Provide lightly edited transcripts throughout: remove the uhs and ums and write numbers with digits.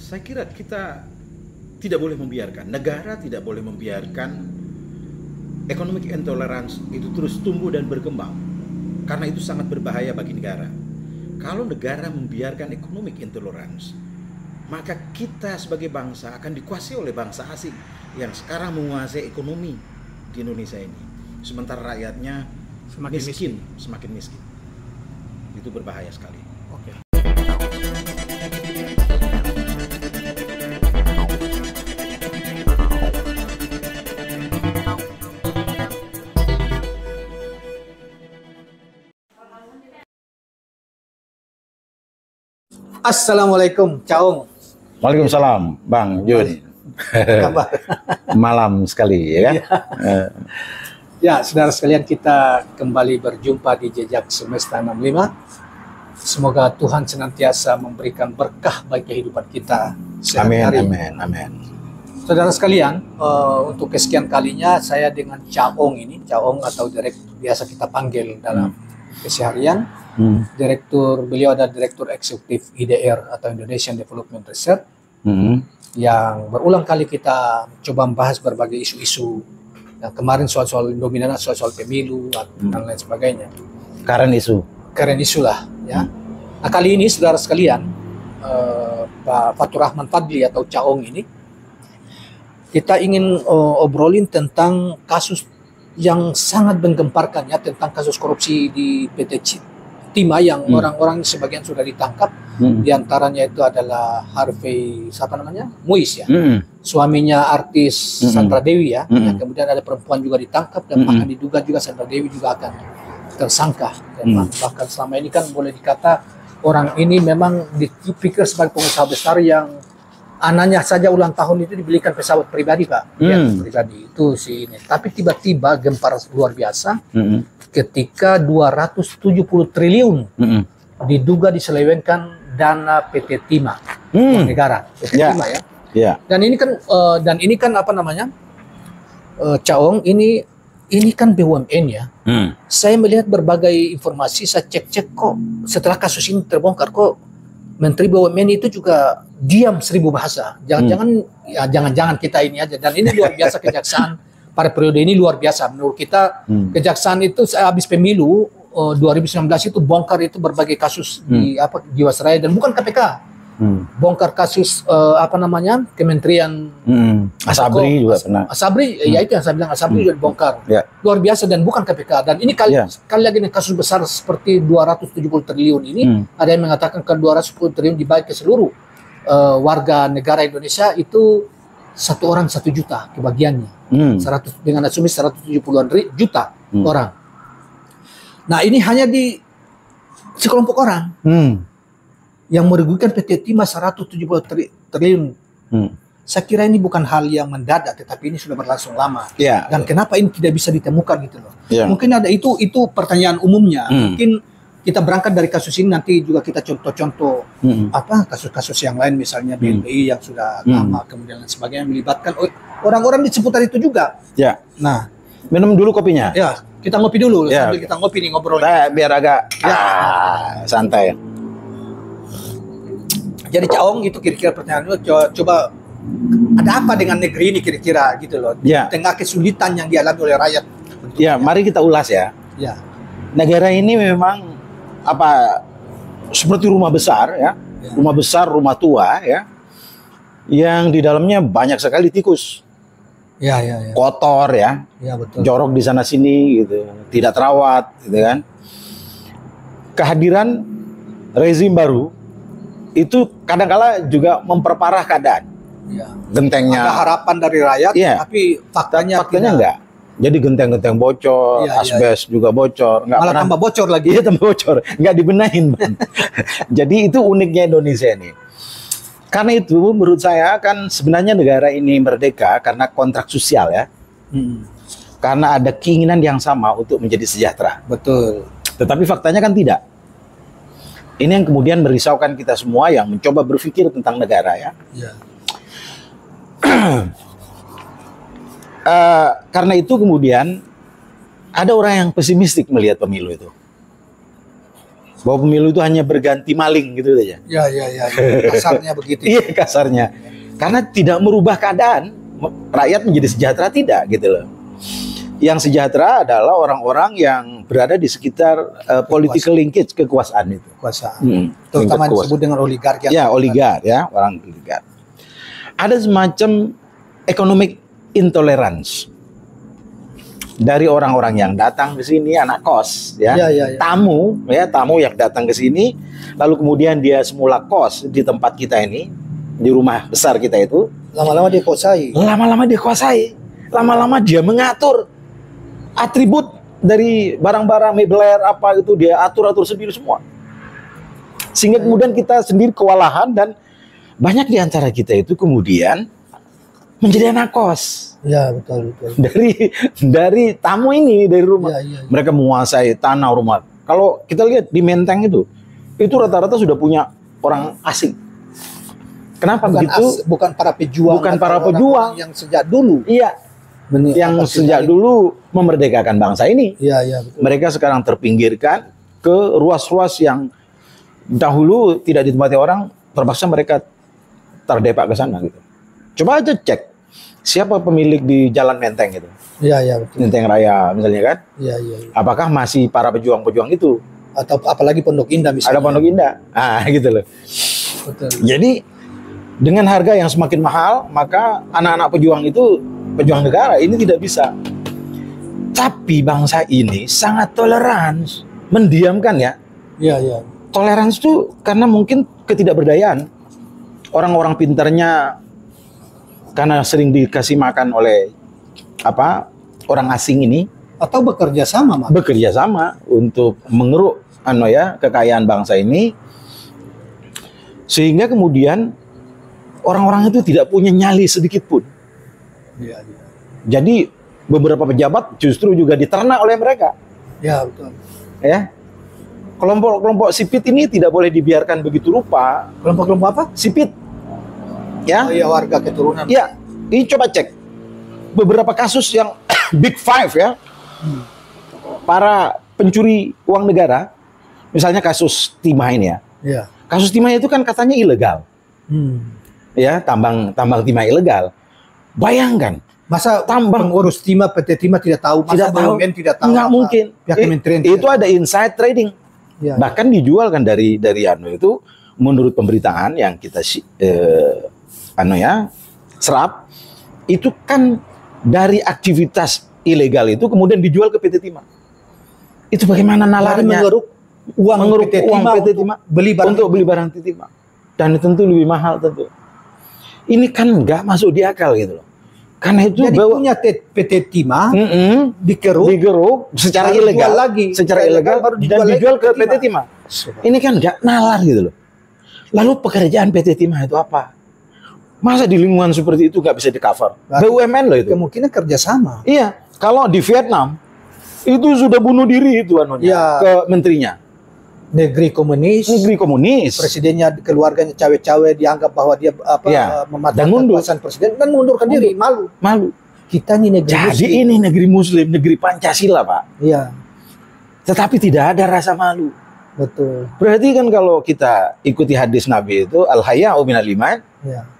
saya kira kita tidak boleh membiarkan, negara tidak boleh membiarkan economic intolerance itu terus tumbuh dan berkembang, karena itu sangat berbahaya bagi negara. Kalau negara membiarkan economic intolerance, maka kita sebagai bangsa akan dikuasai oleh bangsa asing yang sekarang menguasai ekonomi di Indonesia ini, sementara rakyatnya semakin miskin. Itu berbahaya sekali. Oke. Assalamualaikum, Caong. Waalaikumsalam, Bang Jun. Kabar? Malam sekali, ya kan? Ya, saudara sekalian, kita kembali berjumpa di Jejak Semesta 65. Semoga Tuhan senantiasa memberikan berkah bagi kehidupan kita sehari-hari. Amin. Saudara sekalian, untuk kesekian kalinya saya dengan Caong ini, Caong atau biasa kita panggil dalam keseharian. Beliau adalah Direktur Eksekutif IDR atau Indonesian Development Research, yang berulang kali kita coba membahas berbagai isu-isu yang kemarin soal dominan, soal pemilu dan lain sebagainya. Karen isu lah, ya. Nah, kali ini saudara sekalian, Pak Fatur Rahman Fadli atau Caong ini, kita ingin obrolin tentang kasus yang sangat menggemparkan, ya, tentang kasus korupsi di PT Timah yang orang-orang sebagian sudah ditangkap. Di antaranya itu adalah Harvey, Muiz, ya, suaminya artis Sandra Dewi, ya. Yang kemudian ada perempuan juga ditangkap dan bahkan diduga juga Sandra Dewi juga akan tersangka. Dan bahkan selama ini kan boleh dikata orang ini memang dipikir sebagai pengusaha besar yang anaknya saja ulang tahun itu dibelikan pesawat pribadi, Pak. Ya, pribadi itu sih ini. Tapi tiba-tiba gempar luar biasa ketika 270 triliun diduga diselewengkan dana PT Timah negara, PT Timah, ya. Yeah. Dan ini kan apa namanya, Caong, ini kan BUMN, ya. Saya melihat berbagai informasi, saya cek kok setelah kasus ini terbongkar kok Menteri BUMN itu juga diam 1000 bahasa. Jangan-jangan kita ini aja. Dan ini luar biasa kejaksaan pada periode ini luar biasa menurut kita. Kejaksaan itu habis pemilu 2019 itu bongkar itu berbagai kasus di Jiwasraya, dan bukan KPK. Bongkar kasus Kementerian Asabri juga pernah. Asabri, ya itu yang saya bilang, Asabri juga dibongkar. Luar biasa dan bukan KPK. Dan ini kali lagi nih kasus besar seperti 270 triliun ini, ada yang mengatakan ke 210 triliun dibagi ke seluruh warga negara Indonesia, itu satu orang 1 juta kebagiannya. 100 dengan asumsi 170-an juta orang. Nah, ini hanya di sekelompok orang yang merugikan PT Timah 170 triliun. Saya kira ini bukan hal yang mendadak, tetapi ini sudah berlangsung lama. Dan kenapa ini tidak bisa ditemukan gitu loh? Mungkin ada itu pertanyaan umumnya. Mungkin kita berangkat dari kasus ini, nanti juga kita contoh-contoh kasus-kasus yang lain, misalnya BNI yang sudah lama kemudian dan sebagainya, melibatkan orang-orang di seputar itu juga. Nah, minum dulu kopinya. Ya, kita ngopi dulu sambil kita ngopi nih, ngobrol. Biar agak santai. Jadi Caong, itu kira-kira pertanyaan lu, coba ada apa dengan negeri ini kira-kira gitu loh, di tengah kesulitan yang dialami oleh rakyat. Mari kita ulas ya. Negara ini memang seperti rumah besar, ya. Rumah besar, rumah tua, ya, yang di dalamnya banyak sekali tikus. Kotor, ya. Betul. Jorok di sana sini gitu, tidak terawat gitu kan. Kehadiran rezim baru itu kadang-kala juga memperparah keadaan. Gentengnya ada harapan dari rakyat, tapi faktanya enggak. Jadi genteng-genteng bocor, asbes juga bocor, malah tambah bocor lagi. Tambah bocor, nggak dibenahin, Bang. Jadi itu uniknya Indonesia ini. Karena itu menurut saya kan sebenarnya negara ini merdeka karena kontrak sosial, ya. Karena ada keinginan yang sama untuk menjadi sejahtera. Betul. Tetapi faktanya kan tidak. Ini yang kemudian merisaukan kita semua yang mencoba berpikir tentang negara, ya. Karena itu kemudian ada orang yang pesimistik melihat pemilu itu. Bahwa pemilu itu hanya berganti maling gitu saja. Ya. Kasarnya begitu. Iya, kasarnya. Karena tidak merubah keadaan, rakyat menjadi sejahtera tidak gitu loh. Yang sejahtera adalah orang-orang yang berada di sekitar political linkage kekuasaan itu. Kekuasaan. Terutama disebut dengan oligarki. Ya, oligark ya, orang oligark. Ada semacam economic intolerance dari orang-orang yang datang ke sini, anak kos ya. Tamu yang datang ke sini, lalu kemudian dia semula kos di tempat kita ini, di rumah besar kita itu, lama-lama dia kuasai. Lama-lama dia mengatur atribut dari barang-barang mebler apa itu, dia atur sendiri semua. Sehingga kemudian kita sendiri kewalahan, dan banyak di antara kita itu kemudian menjadi anak kos. Ya, betul. Dari tamu ini, dari rumah. Mereka menguasai tanah rumah. Kalau kita lihat di Menteng itu rata-rata sudah punya orang asing. Kenapa begitu? Bukan para pejuang. Yang sejak dulu. Iya. Yang sejak dulu memerdekakan bangsa ini. Iya, betul. Mereka sekarang terpinggirkan ke ruas-ruas yang dahulu tidak ditempati orang, terpaksa mereka terdepak ke sana gitu. Coba aja cek siapa pemilik di Jalan Menteng itu. Iya, betul. Menteng Raya misalnya kan? Iya. Apakah masih para pejuang-pejuang itu? Atau apalagi Pondok Indah misalnya. Ada Pondok Indah. Gitu loh. Betul. Jadi dengan harga yang semakin mahal, maka anak-anak pejuang itu, pejuang negara ini tidak bisa. Tapi bangsa ini sangat toleran, mendiamkan ya. Iya. Toleransi itu karena mungkin ketidakberdayaan. Orang-orang pintarnya karena sering dikasih makan oleh orang asing ini, atau bekerja sama untuk mengeruk kekayaan bangsa ini, sehingga kemudian orang-orang itu tidak punya nyali sedikit pun. Iya. Jadi beberapa pejabat justru juga diternak oleh mereka. Ya, betul. Ya, kelompok-kelompok sipit ini tidak boleh dibiarkan begitu rupa. Kelompok-kelompok apa? Sipit. Ya, warga keturunan. Ya, ini coba cek beberapa kasus yang Big Five ya, para pencuri uang negara, misalnya kasus timah ini ya. Iya. Kasus timah itu kan katanya ilegal, ya, tambang timah ilegal. Bayangkan, masa pengurus timah, PT Timah tidak tahu, BUMN tidak tahu? Nggak mungkin. Itu ada inside trading, bahkan dijual kan dari itu, menurut pemberitaan yang kita serap, itu kan dari aktivitas ilegal itu kemudian dijual ke PT Timah. Itu bagaimana nalarnya? Mengeruk uang PT Timah untuk beli barang PT Timah. Dan tentu lebih mahal tentu. Ini kan nggak masuk di akal gitu loh. Karena itu jadi punya PT Timah digeruk secara ilegal baru dijual ke PT Timah. Ini kan nggak nalar gitu loh. Lalu pekerjaan PT Timah itu apa? Masa di lingkungan seperti itu nggak bisa di-cover? BUMN loh itu. Kemungkinan kerjasama. Iya, kalau di Vietnam itu sudah bunuh diri itu ke menterinya. Negeri komunis. Presidennya, keluarganya cawe-cawe, dianggap bahwa dia mematahkan kekuasaan presiden dan mengundurkan diri. Malu. Kita ini negeri Muslim. Jadi ini negeri Muslim, negeri Pancasila, Pak. Iya. Tetapi tidak ada rasa malu. Betul. Berarti kan kalau kita ikuti hadis Nabi itu al-haya'u minal iman. Iya.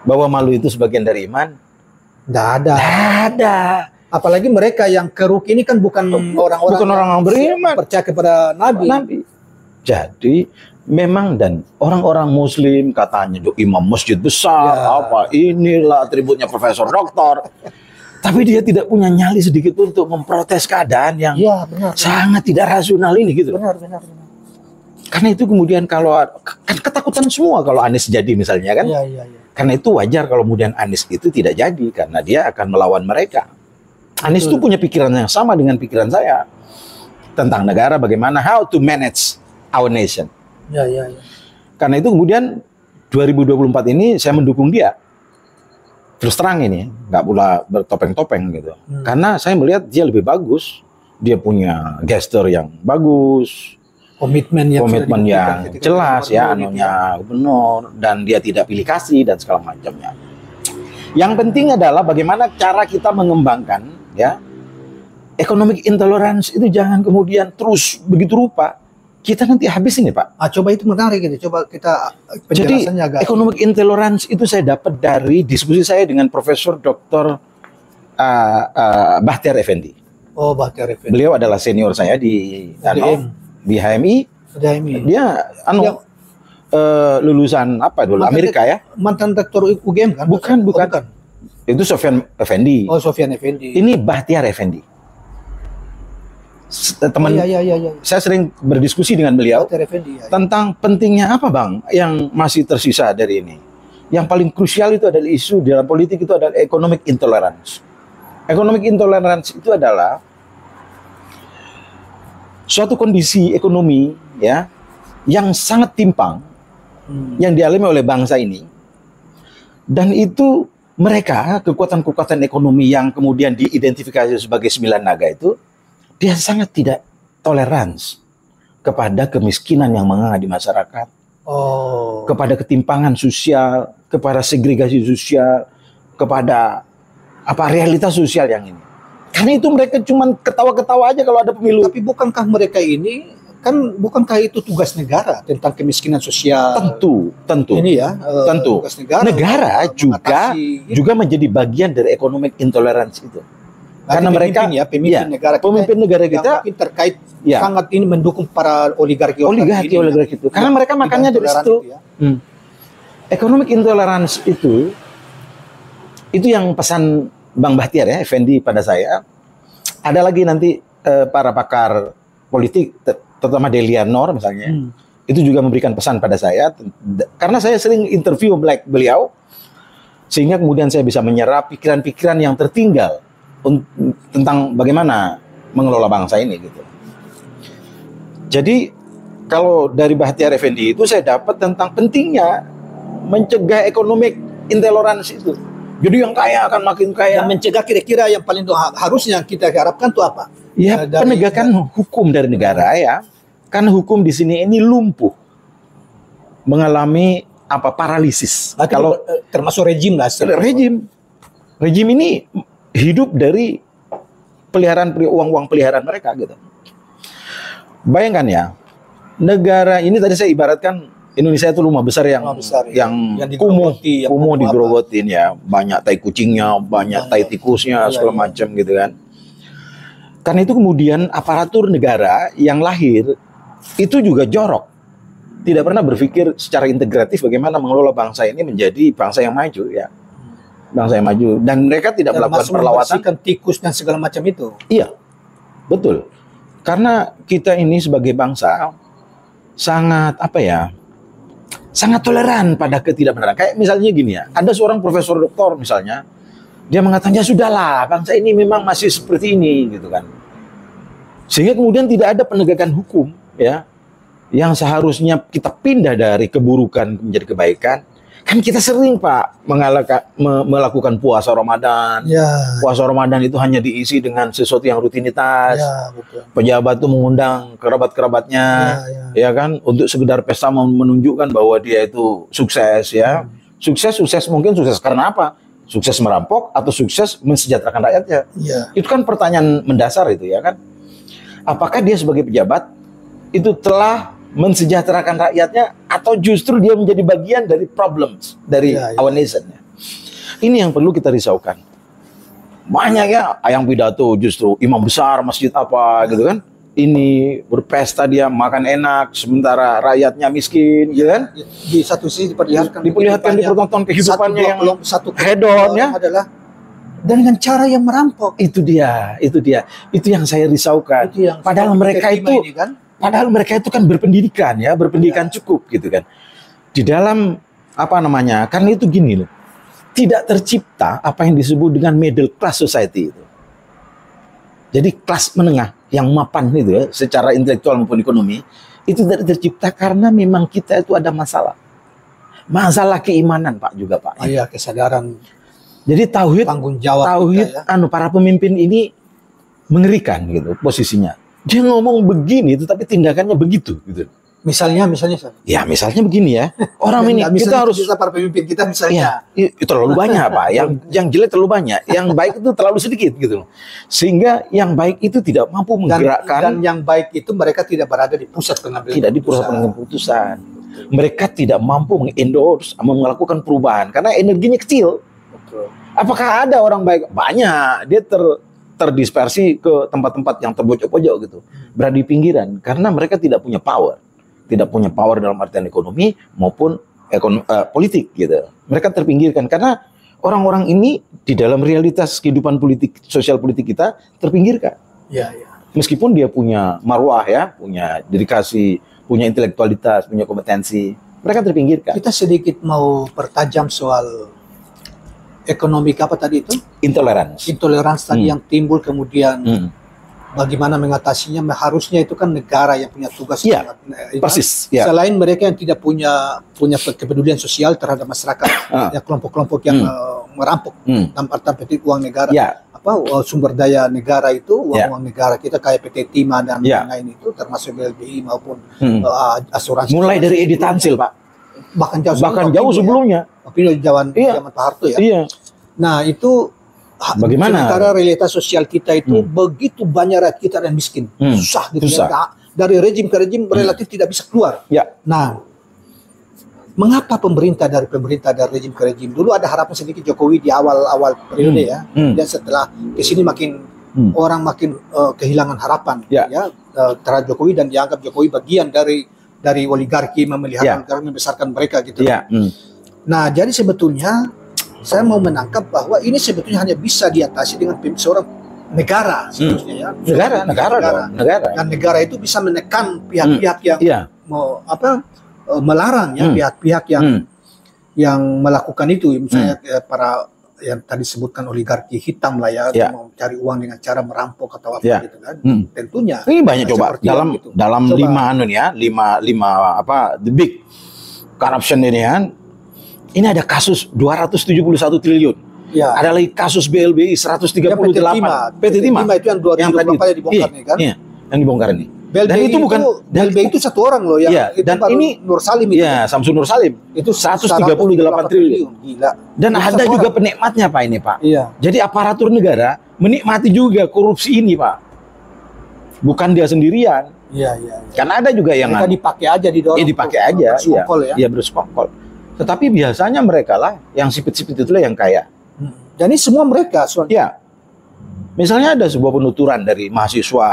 Bahwa malu itu sebagian dari iman. Nggak ada. Apalagi mereka yang keruk ini kan bukan orang-orang beriman, percaya kepada Nabi. Jadi memang, dan orang-orang Muslim katanya imam masjid besar, inilah atributnya profesor doktor. Tapi dia tidak punya nyali sedikit pun untuk memprotes keadaan yang sangat tidak rasional ini gitu. Benar. Karena itu kemudian kalau kan ketakutan semua kalau Anies jadi misalnya kan. Iya. Karena itu wajar kalau kemudian Anies itu tidak jadi, karena dia akan melawan mereka. Anies itu punya pikiran yang sama dengan pikiran saya tentang negara, bagaimana how to manage our nation. Ya. Karena itu kemudian 2024 ini saya mendukung dia. Terus terang ini, nggak pula bertopeng-topeng gitu. Karena saya melihat dia lebih bagus, dia punya gesture yang bagus. Komitmen yang jelas ya, benar, dan dia tidak pilih kasih dan segala macamnya. Yang penting adalah bagaimana cara kita mengembangkan ya economic intolerance itu, jangan kemudian terus begitu rupa. kita nanti habis ini Pak. Coba itu menarik gitu. Coba kita Jadi penjelasannya agak. economic intolerance itu saya dapat dari diskusi saya dengan Profesor Dr. Bahtiar Effendi. Oh, Bahtiar Effendi. Beliau adalah senior saya di di HMI. Dia lulusan apa dulu? Amerika ya? Mantan rektor UGM kan? Bukan. Itu Sofyan Effendi. Oh, Sofyan Effendi. Ini Bahtiar Effendi. Teman, saya sering berdiskusi dengan beliau tentang pentingnya apa Bang yang masih tersisa dari ini. Yang paling krusial itu adalah isu dalam politik itu adalah economic intolerance. Economic intolerance itu adalah suatu kondisi ekonomi ya yang sangat timpang yang dialami oleh bangsa ini, dan itu mereka kekuatan-kekuatan ekonomi yang kemudian diidentifikasi sebagai 9 naga itu, dia sangat tidak toleransi kepada kemiskinan yang menganga di masyarakat, kepada ketimpangan sosial, kepada segregasi sosial, kepada realitas sosial yang ini. Karena itu mereka cuma ketawa-ketawa aja kalau ada pemilu. Tapi bukankah mereka ini bukankah itu tugas negara tentang kemiskinan sosial? Tentu. Ini ya, tentu. Tugas negara. Negara juga menjadi bagian dari economic intolerance itu. Karena mereka pemimpin negara kita mungkin terkait sangat ini mendukung para oligarki itu. Karena mereka makannya dari situ. Economic intolerance itu yang pesan Bang Bahtiar ya, Effendi pada saya. Ada lagi nanti para pakar politik, terutama Delia Nor misalnya, itu juga memberikan pesan pada saya. Karena saya sering interview beliau, sehingga kemudian saya bisa menyerap pikiran-pikiran yang tertinggal tentang bagaimana mengelola bangsa ini gitu. Jadi kalau dari Bahtiar Effendi itu saya dapat tentang pentingnya mencegah economic intolerance itu. Jadi yang kaya akan makin kaya. Dan mencegah kira-kira yang paling harusnya kita harapkan itu apa? Ya, penegakan hukum dari negara ya. Karena hukum di sini ini lumpuh, mengalami paralisis. Kalau termasuk rejim lah. Rejim ini hidup dari uang peliharaan mereka gitu. Bayangkan ya, negara ini tadi saya ibaratkan Indonesia itu rumah besar yang kumuh digerogotin ya, banyak tai kucingnya, banyak tai tikusnya, segala macam gitu kan. Karena itu kemudian aparatur negara yang lahir itu juga jorok, tidak pernah berpikir secara integratif bagaimana mengelola bangsa ini menjadi bangsa yang maju ya. Bangsa yang maju, dan mereka tidak melakukan perlawatan tikus dan segala macam itu. Iya, betul. Karena kita ini sebagai bangsa sangat sangat toleran pada ketidakbenaran. Kayak misalnya gini ya, ada seorang profesor doktor misalnya, dia mengatakan ya sudahlah, bangsa ini memang masih seperti ini gitu kan. Sehingga kemudian tidak ada penegakan hukum ya, yang seharusnya kita pindah dari keburukan menjadi kebaikan. Kan kita sering Pak melakukan puasa Ramadan. Ya. Puasa Ramadan itu hanya diisi dengan sesuatu yang rutinitas. Ya, betul. Pejabat itu mengundang kerabat-kerabatnya, ya kan, untuk sekedar pesta menunjukkan bahwa dia itu sukses ya. Sukses mungkin sukses karena apa? Sukses merampok atau sukses mensejahterakan rakyatnya. Ya. Itu kan pertanyaan mendasar itu ya kan. Apakah dia sebagai pejabat itu telah mensejahterakan rakyatnya atau justru dia menjadi bagian dari problems dari our nation. Ini yang perlu kita risaukan. Banyak ya yang pidato justru imam besar masjid apa gitu kan. Ini berpesta dia makan enak sementara rakyatnya miskin gitu kan. Di satu sisi diperlihatkan dipertonton kehidupannya yang hedon ya adalah dan dengan cara yang merampok. Itu dia. Itu yang saya risaukan. Padahal mereka itu kan berpendidikan ya, cukup gitu kan. Di dalam karena itu gini loh. Tidak tercipta apa yang disebut dengan middle class society itu. Jadi kelas menengah yang mapan itu ya, secara intelektual maupun ekonomi, itu tidak tercipta karena memang kita itu ada masalah. Masalah keimanan Pak juga Pak. Iya, kesadaran. Jadi tauhid para pemimpin ini mengerikan gitu posisinya. Dia ngomong begini tetapi tindakannya begitu gitu. Misalnya Sir. Ya misalnya begini ya, orang ini kita harus para pemimpin kita misalnya. Ya, itu terlalu banyak Pak. Yang jelek terlalu banyak, yang baik itu terlalu sedikit gitu loh. Sehingga yang baik itu tidak mampu menggerakkan, dan yang baik itu mereka tidak berada di pusat pengambilan tidak di pusat pengambilan keputusan. Mereka tidak mampu mengendorse, melakukan perubahan karena energinya kecil. Betul. Apakah ada orang baik? Banyak. Dia terdispersi ke tempat-tempat yang terpojok-pojok gitu, berada di pinggiran karena mereka tidak punya power. Tidak punya power dalam artian ekonomi maupun politik gitu. Mereka terpinggirkan karena orang-orang ini di dalam realitas kehidupan politik, sosial politik kita terpinggirkan. Ya, ya. Meskipun dia punya marwah ya, punya dedikasi, punya intelektualitas, punya kompetensi, mereka terpinggirkan. Kita sedikit mau pertajam soal ekonomi apa tadi itu? Intoleransi. Intoleransi tadi yang timbul kemudian bagaimana mengatasinya, harusnya itu kan negara yang punya tugas. Ya, persis. Ya. Selain mereka yang tidak punya kepedulian sosial terhadap masyarakat, ya kelompok-kelompok yang merampok dalam arti petik uang negara, sumber daya negara itu, uang negara kita kayak PT Timah dan lain-lain itu, termasuk BLBI maupun asuransi. Mulai dari Edi Tansil, Pak. Bahkan jauh sebelumnya. Tapi zaman Pak Harto ya. Iya. Nah itu bagaimana? Sementara realitas sosial kita itu begitu banyak rakyat kita dan miskin, susah gitu. Susah. Dari rejim ke rejim relatif tidak bisa keluar. Ya. Nah, mengapa pemerintah dari rejim ke rejim? Dulu ada harapan sedikit Jokowi di awal periode ya, dan setelah kesini makin orang makin kehilangan harapan ya terhadap Jokowi, dan dianggap Jokowi bagian dari oligarki, memelihara oligarki, membesarkan mereka gitu. Ya. Nah, jadi sebetulnya saya mau menangkap bahwa ini sebetulnya hanya bisa diatasi dengan seorang negara sebetulnya ya. Negara. Dan negara itu bisa menekan pihak-pihak yang mau melarang ya pihak-pihak yang melakukan itu, misalnya para yang tadi sebutkan oligarki hitam lah ya, mau cari uang dengan cara merampok atau apa gitu kan. Tentunya ini banyak coba dalam lima the big corruption ini kan. Ini ada kasus 271 triliun. Ya. Ada lagi kasus BLBI 138. PT Timah itu yang 2024 dibongkar nih kan? Iya, yang dibongkar ini. Dan itu bukan BLBI itu satu orang loh yang itu dan baru ini Nur Salim itu. Iya, Samsul Nur Salim. Itu 138 triliun. Gila. Dan itu ada juga penikmatnya Pak ini, Pak. Iya. Jadi aparatur negara menikmati juga korupsi ini, Pak. Bukan dia sendirian. Iya. Karena ada juga yang dipakai aja didorong. Iya, dipakai aja, iya, bersekongkol. Tetapi biasanya mereka lah yang sipit-sipit itulah yang kaya. Dan ini semua mereka. Ya. Misalnya ada sebuah penuturan dari mahasiswa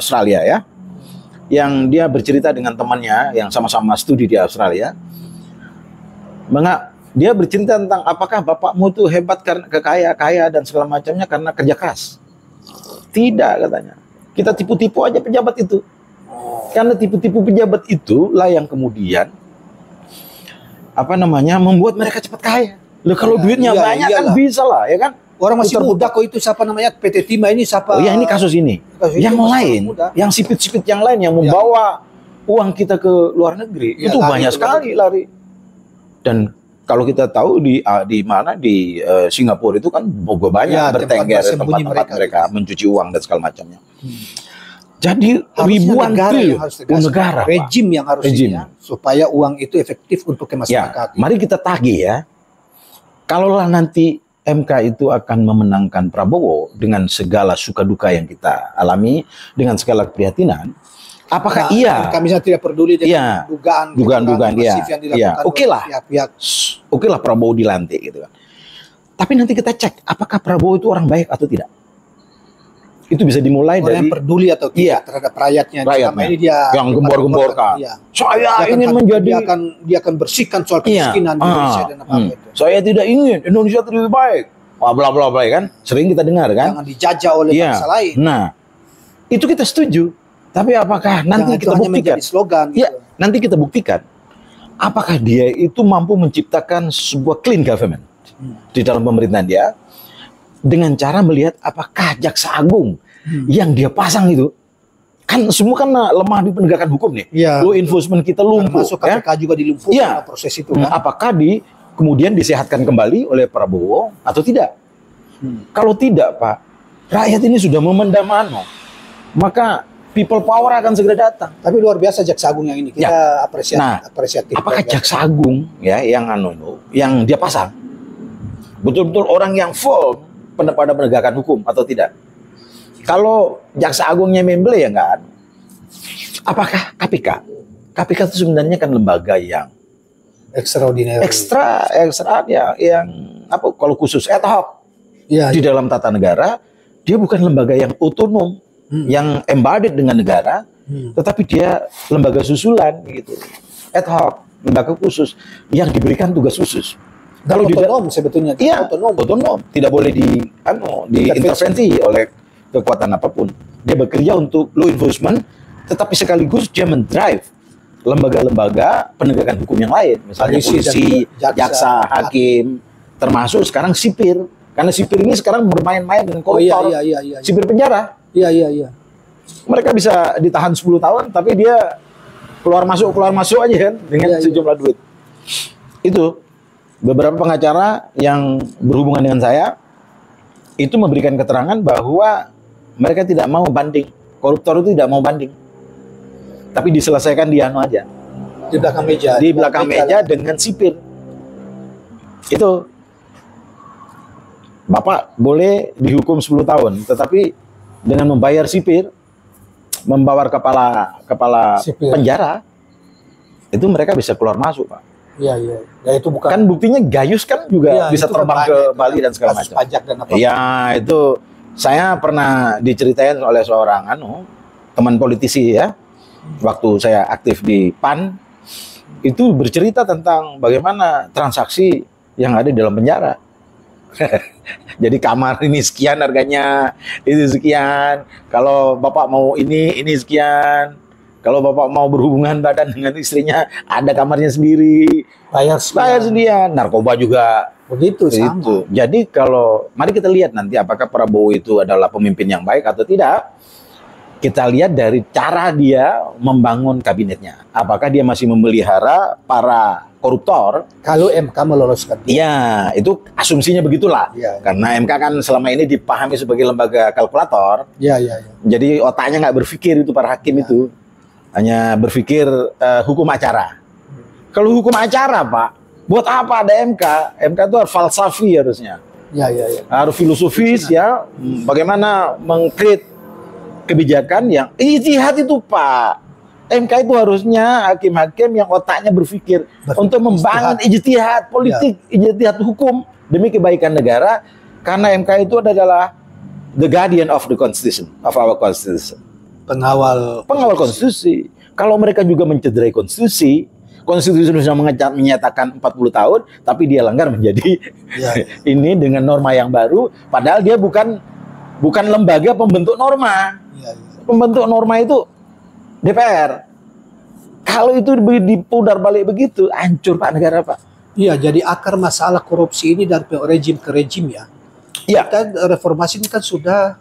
Australia ya, yang dia bercerita dengan temannya yang sama-sama studi di Australia. Dia bercerita tentang apakah bapakmu itu hebat karena kaya dan segala macamnya karena kerja keras. Tidak katanya. Kita tipu-tipu aja pejabat itu. Karena tipu-tipu pejabat itulah yang kemudian membuat mereka cepat kaya. Loh, kalau duitnya banyak kan bisa lah, ya kan? Orang masih muda kok itu, siapa namanya PT Timah ini siapa? Oh ya, ini kasus ini. Yang lain, yang sipit-sipit yang lain yang membawa uang kita ke luar negeri itu banyak sekali lari. Dan kalau kita tahu di Singapura itu kan banyak bertengger tempat-tempat mereka mencuci uang dan segala macamnya. Jadi ribuan triliun negara, rejim yang harus supaya uang itu efektif untuk masyarakat. Mari kita tagih ya. Kalaulah nanti MK itu akan memenangkan Prabowo dengan segala suka duka yang kita alami, dengan segala keprihatinan, apakah kami tidak peduli dengan dugaan masif yang dilakukan Oke lah Prabowo dilantik gitu kan. Tapi nanti kita cek apakah Prabowo itu orang baik atau tidak. Itu bisa dimulai dari yang peduli atau tidak terhadap rakyatnya. Ini dia yang gembor-gemborkan. Saya ingin menjadi dia akan bersihkan soal kemiskinan di Indonesia dan apa itu. Saya tidak ingin Indonesia lebih baik. Bla bla bla kan. Sering kita dengar kan. Jangan dijajah oleh bangsa lain. Nah, itu kita setuju. Tapi apakah nanti kita buktikan slogan gitu. Nanti kita buktikan apakah dia itu mampu menciptakan sebuah clean government di dalam pemerintahan dia, dengan cara melihat apakah Jaksa Agung yang dia pasang itu kan semua kan lemah di penegakan hukum nih. Law enforcement kita lumpuh. Masuk KPK juga dilumpuhkan proses itu kan. Apakah kemudian disehatkan kembali oleh Prabowo atau tidak? Kalau tidak, Pak, rakyat ini sudah memendam maka people power akan segera datang. Tapi luar biasa Jaksa Agung yang ini, kita apresiatif. Apakah Jaksa Agung ya yang yang dia pasang betul-betul orang yang full pada penegakan hukum atau tidak? Kalau Jaksa Agungnya membeli ya enggak. Apakah KPK? KPK itu sebenarnya kan lembaga yang Extraordinary. ekstra ya, yang apa kalau khusus ad hoc Ya, di dalam tata negara, dia bukan lembaga yang otonom, yang embodied dengan negara, tetapi dia lembaga susulan gitu, ad hoc, lembaga khusus yang diberikan tugas khusus. Kalau otonom sebetulnya, iya, otonom, tidak boleh diintervensi oleh kekuatan apapun. Dia bekerja untuk law enforcement, tetapi sekaligus dia mendrive lembaga-lembaga penegakan hukum yang lain, misalnya polisi, jaksa, hakim, termasuk sekarang sipir. Karena sipir ini sekarang bermain-main dengan koruptor. Iya. Sipir penjara. Iya. Mereka bisa ditahan 10 tahun, tapi dia keluar masuk aja kan dengan sejumlah duit. Itu beberapa pengacara yang berhubungan dengan saya itu memberikan keterangan bahwa mereka tidak mau banding. Koruptor itu tidak mau banding. Tapi diselesaikan di aja. Di belakang meja. Di belakang meja dengan sipir. Itu Bapak boleh dihukum 10 tahun, tetapi dengan membayar sipir, membawa kepala sipir penjara, itu mereka bisa keluar masuk, Pak. Iya. Ya itu bukan. Kan buktinya Gayus kan juga bisa terbang ke Bali dan segala macam. Pajak dan apa. Iya, itu saya pernah diceritain oleh seorang teman politisi ya. Waktu saya aktif di PAN, itu bercerita tentang bagaimana transaksi yang ada di dalam penjara. Jadi kamar ini sekian harganya, itu sekian. Kalau Bapak mau ini sekian. Kalau Bapak mau berhubungan badan dengan istrinya, ada kamarnya sendiri. Bayar sekian. Narkoba juga begitu. Itu. Jadi mari kita lihat nanti apakah Prabowo itu adalah pemimpin yang baik atau tidak. Kita lihat dari cara dia membangun kabinetnya. Apakah dia masih memelihara para koruptor? Kalau MK meloloskan dia. Iya, itu asumsinya begitulah. Ya. Karena MK kan selama ini dipahami sebagai lembaga kalkulator. Iya. Jadi otaknya nggak berpikir itu para hakim itu. Hanya berpikir hukum acara. Kalau hukum acara, Pak, buat apa ada MK? MK itu harus falsafi harusnya. Iya. Harus filosofis ya. Bagaimana mengkrit kebijakan yang ijtihad itu, Pak. MK itu harusnya hakim-hakim yang otaknya berpikir untuk membangun ijtihad politik, ijtihad hukum demi kebaikan negara, karena MK itu adalah the guardian of the constitution, of our constitution. Pengawal konstitusi. Kalau mereka juga mencederai konstitusi sudah menyatakan 40 tahun, tapi dia langgar menjadi ini dengan norma yang baru, padahal dia bukan lembaga pembentuk norma. Pembentuk norma itu DPR. Kalau itu diputar balik begitu, hancur Pak negara, Pak. Iya, jadi akar masalah korupsi ini dari rejim ke rejim ya. Iya. Kan reformasi ini kan sudah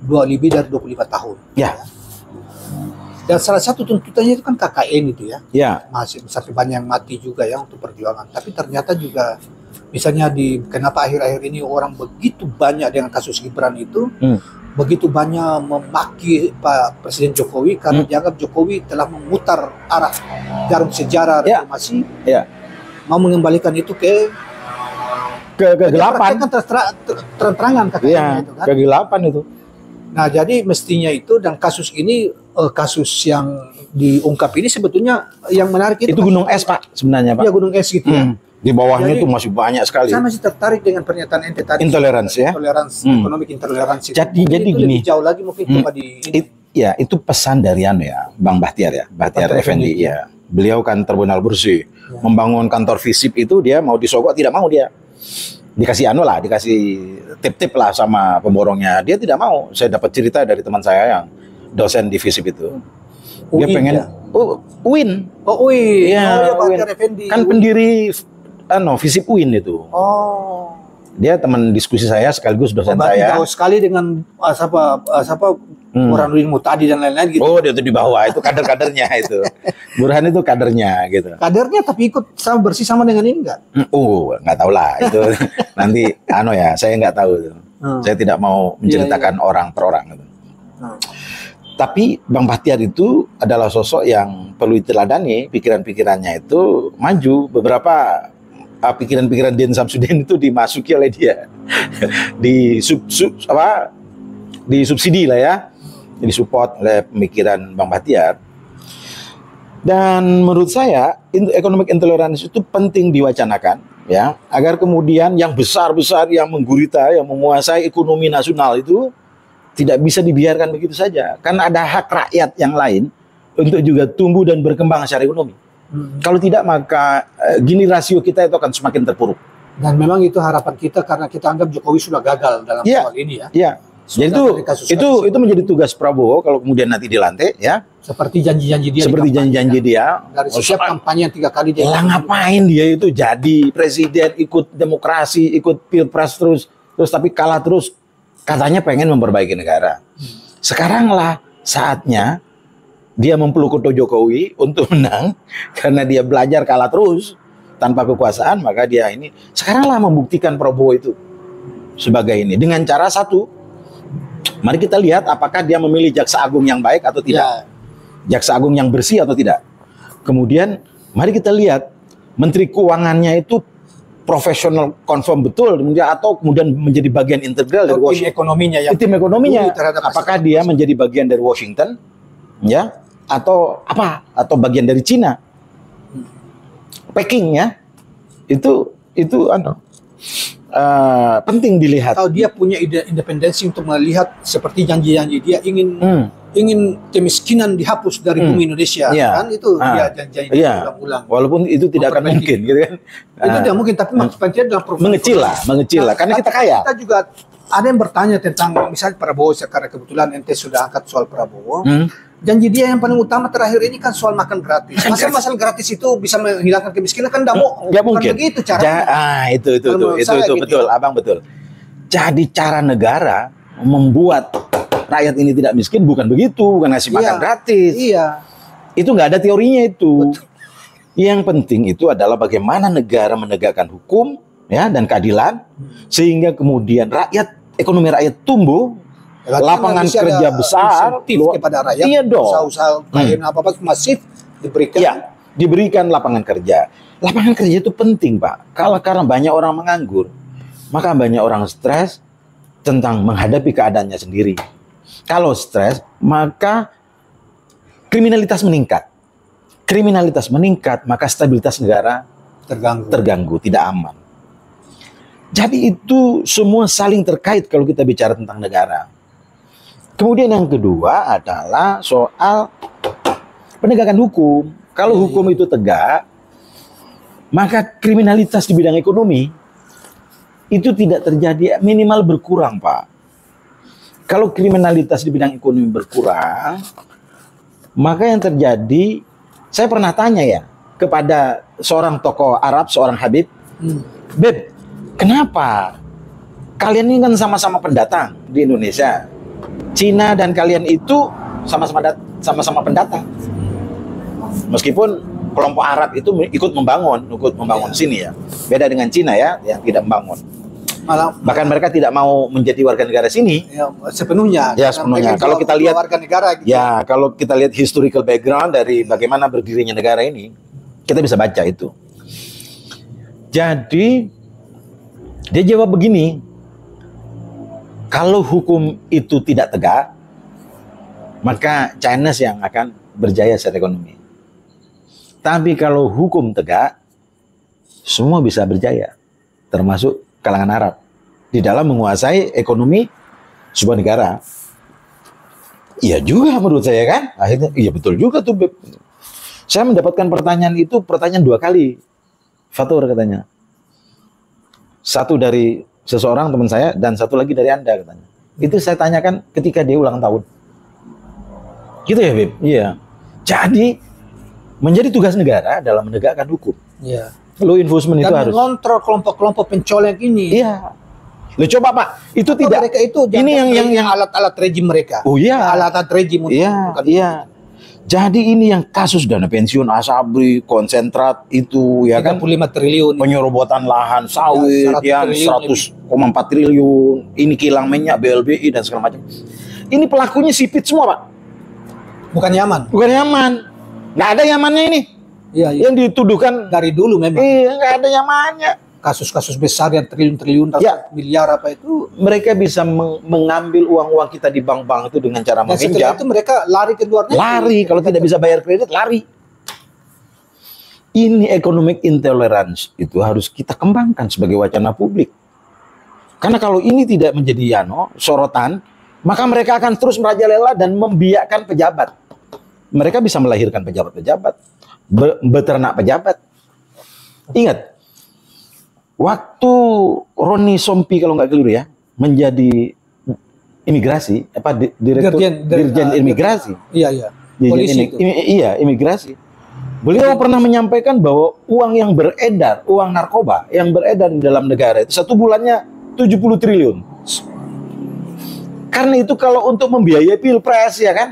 lebih dari 25 tahun. Ya. Dan salah satu tuntutannya itu kan KKN itu ya. Ya. Masih sampai banyak yang mati juga ya untuk perjuangan. Tapi ternyata juga misalnya kenapa akhir-akhir ini orang begitu banyak dengan kasus Gibran itu, begitu banyak memaki Pak Presiden Jokowi karena dianggap Jokowi telah memutar arah jarum sejarah reformasi, mau mengembalikan itu ke kegelapan. Kan terang-terangan KKN itu kan. Kegelapan itu. Nah, jadi mestinya itu, dan kasus ini kasus yang diungkap ini sebetulnya yang menarik itu gunung es, Pak, sebenarnya, Pak. Iya, gunung es gitu ya. Di bawahnya itu masih banyak sekali. Saya masih tertarik dengan pernyataan ente tadi. Intoleransi ya. Ekonomi intoleransi. Jadi itu gini. lebih jauh lagi mungkin coba itu pesan dari Bang Bahtiar ya, Bahtiar Effendi ya. Beliau kan tribunal bersih. Membangun kantor FISIP itu dia mau disogok, tidak mau dia. Dikasih dikasih tip-tip lah sama pemborongnya. Dia tidak mau. Saya dapat cerita dari teman saya yang dosen di FISIP itu. Dia pengen UIN. Oh, UIN. Ya, Bahtiar Effendi. Kan pendiri FISIP UIN itu. Oh. Dia teman diskusi saya sekaligus dosen saya. Jauh sekali dengan Burhanuddin Muhtadi dan lain-lain gitu. Oh, dia itu di bawah, itu kader-kadernya itu. Burhan itu kadernya gitu. Kadernya tapi ikut bersih sama dengan ini enggak? Nggak tahu lah itu. Nanti saya nggak tahu itu. Saya tidak mau menceritakan orang per orang gitu. Tapi Bang Bahtiar itu adalah sosok yang perlu diteladani, pikiran-pikirannya itu maju. Beberapa pikiran-pikiran Dian Samsudin itu dimasuki oleh dia. Disubsidi lah ya, disupport oleh pemikiran Bang Bahtiar. Dan menurut saya economic intolerance itu penting diwacanakan, ya, agar kemudian yang besar-besar yang menggurita, yang menguasai ekonomi nasional itu tidak bisa dibiarkan begitu saja. Karena ada hak rakyat yang lain untuk juga tumbuh dan berkembang secara ekonomi. Kalau tidak, maka gini rasio kita itu akan semakin terpuruk. Dan memang itu harapan kita karena kita anggap Jokowi sudah gagal dalam hal ini ya. Iya. Jadi itu menjadi tugas Prabowo kalau kemudian nanti dilantik, ya. Seperti janji-janji dia. Seperti janji-janji dia. Dari setiap kampanye yang 3 kali dia. Lah ngapain dia itu jadi presiden, ikut demokrasi, ikut pilpres terus tapi kalah terus. Katanya pengen memperbaiki negara. Sekaranglah saatnya dia mempeluk kutu Jokowi untuk menang karena dia belajar kalah terus tanpa kekuasaan, maka dia ini sekaranglah membuktikan Prabowo itu sebagai ini dengan cara satu. Mari kita lihat apakah dia memilih jaksa agung yang baik atau tidak. Jaksa agung yang bersih atau tidak. Kemudian mari kita lihat Menteri Keuangannya itu profesional, confirm betul, atau kemudian menjadi bagian integral dari Washington. Tim ekonominya, apakah dia menjadi bagian dari Washington, ya, atau apa, atau bagian dari Cina, Peking, ya, itu penting dilihat. Atau dia punya independensi untuk melihat seperti janji-janji dia ingin kemiskinan dihapus dari bumi Indonesia, kan itu dia janji ulang-ulang. Walaupun itu tidak akan mungkin, gitu kan? Itu tidak mungkin, tapi maksudnya dalam mengecil lah, karena kita kaya. Kita juga ada yang bertanya tentang misalnya Prabowo, sekarang kebetulan ente sudah angkat soal Prabowo. Janji dia yang paling utama terakhir ini kan soal makan gratis. Masalah gratis itu bisa menghilangkan kemiskinan kan nggak mungkin. Begitu caranya. Itu betul, Abang betul. Jadi cara negara membuat rakyat ini tidak miskin bukan begitu, bukan ngasih makan gratis. Iya. Itu nggak ada teorinya itu. Betul. Yang penting itu adalah bagaimana negara menegakkan hukum, ya, dan keadilan sehingga kemudian ekonomi rakyat tumbuh, lapangan kerja besar kepada rakyat. Iya dong. Usaha-usaha apa-apa masif diberikan. Ya, diberikan lapangan kerja. Lapangan kerja itu penting, Pak. Karena banyak orang menganggur, maka banyak orang stres tentang menghadapi keadaannya sendiri. Kalau stres, maka kriminalitas meningkat. Kriminalitas meningkat, maka stabilitas negara terganggu, tidak aman. Jadi itu semua saling terkait kalau kita bicara tentang negara. Kemudian yang kedua adalah soal penegakan hukum. Kalau hukum itu tegak, maka kriminalitas di bidang ekonomi itu tidak terjadi, minimal berkurang, Pak. Kalau kriminalitas di bidang ekonomi berkurang, maka yang terjadi, saya pernah tanya ya kepada seorang tokoh Arab, seorang Habib, Beb, kenapa kalian ini kan sama-sama pendatang di Indonesia, Cina dan kalian itu sama-sama pendatang, meskipun kelompok Arab itu ikut membangun sini ya, beda dengan Cina ya yang tidak membangun. Bahkan mereka tidak mau menjadi warga negara sini. Ya, sepenuhnya. Ya, sepenuhnya. Kalau kita lihat warga negara gitu. Ya, kalau kita lihat historical background dari bagaimana berdirinya negara ini, kita bisa baca itu. Jadi dia jawab begini, kalau hukum itu tidak tegak, maka Chinese yang akan berjaya secara ekonomi. Tapi kalau hukum tegak, semua bisa berjaya, termasuk kalangan Arab di dalam menguasai ekonomi sebuah negara. Iya juga menurut saya kan. Akhirnya iya betul juga tuh, Beb. Saya mendapatkan pertanyaan 2 kali. Fatur katanya. Satu dari seseorang teman saya dan satu lagi dari Anda katanya. Itu saya tanyakan ketika dia ulang tahun. Gitu ya, Beb? Iya. Jadi menjadi tugas negara dalam menegakkan hukum. Iya. Law enforcement itu harus mengontrol kelompok-kelompok pencoleng ini. Iya. Lo coba Pak, itu tidak. Mereka itu ini yang alat-alat rejim mereka. Oh iya. Alat-alat rejim. Iya. Jadi ini yang kasus dana pensiun Asabri, konsentrat itu ya kan 35 triliun. Penyerobotan lahan sawit yang 100,4 triliun. Ini kilang minyak BLBI dan segala macam. Ini pelakunya sipit semua, Pak. Bukan nyaman. Bukan nyaman. Nggak ada nyamannya ini. Iya, iya. Yang dituduhkan Dari dulu memang. iya nggak ada nyamannya. Kasus-kasus besar yang triliun-triliun, Ya. miliar apa itu. Mereka bisa mengambil uang-uang kita di bank-bank itu dengan cara Dan setelah meminjam. itu mereka lari ke luar negeri. Lari, kalau tidak bisa bayar kredit, lari. Ini economic intolerance itu harus kita kembangkan sebagai wacana publik. Karena kalau ini tidak menjadi sorotan, maka mereka akan terus merajalela dan membiakkan pejabat. Mereka bisa melahirkan pejabat-pejabat, beternak pejabat. Ingat, waktu Roni Sompi kalau nggak keliru ya, menjadi imigrasi, dirjen imigrasi. Iya, iya. Dirjen Polisi itu. iya, imigrasi. Beliau pernah menyampaikan bahwa uang yang beredar, uang narkoba yang beredar di dalam negara itu satu bulannya 70 triliun. Karena itu kalau untuk membiayai pilpres ya kan,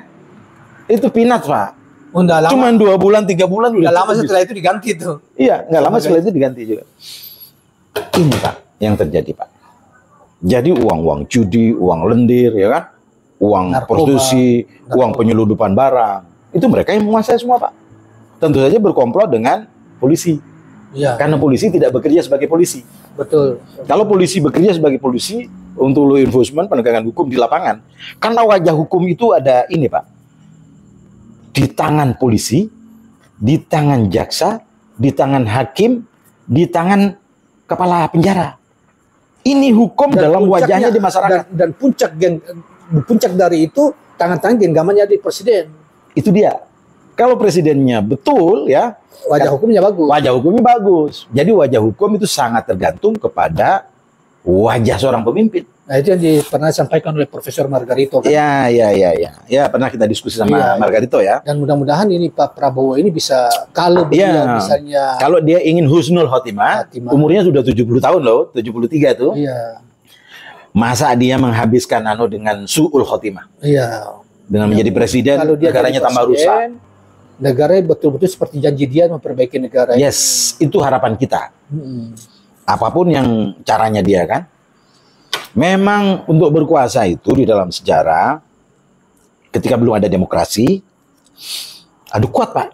itu peanuts Pak. Udah lama. Cuman 2 bulan, 3 bulan Udah lama cukup. setelah itu diganti tuh. Iya, nggak lama setelah itu diganti juga. Ini Pak yang terjadi Pak. Jadi uang-uang judi, uang lendir ya kan, uang Narkoba, prostitusi, uang penyelundupan barang, itu mereka yang menguasai semua Pak. Tentu saja berkomplot dengan polisi. Iya. Karena polisi tidak bekerja sebagai polisi. Betul. Kalau polisi bekerja sebagai polisi untuk law enforcement, penegakan hukum di lapangan, karena wajah hukum itu ada ini Pak, di tangan polisi, di tangan jaksa, di tangan hakim, di tangan kepala penjara. Ini hukum Dan dalam puncaknya- wajahnya di masyarakat. Dan puncak dari itu tangan-tangan genggamannya di presiden. Itu dia. Kalau presidennya betul ya, Wajah hukumnya bagus. wajah hukumnya bagus. Jadi wajah hukum itu sangat tergantung kepada wajah seorang pemimpin. Nah, itu yang pernah disampaikan oleh Profesor Margarito kan? Ya, pernah kita diskusi sama Iya, iya. Margarito ya. Dan mudah-mudahan ini Pak Prabowo ini bisa, kalau beliau Iya. misalnya, Kalau dia ingin husnul khotimah, Khotimah. umurnya sudah 70 tahun loh, 73 tuh. iya, Masa dia menghabiskan dengan su'ul khotimah. iya. Dengan menjadi presiden, Kalau dia negaranya jadi tambah presiden, rusak. negara betul-betul seperti janji dia memperbaiki negara. Yes, itu harapan kita. Hmm. Apapun yang caranya dia kan. Memang untuk berkuasa itu di dalam sejarah, ketika belum ada demokrasi, aduh kuat Pak.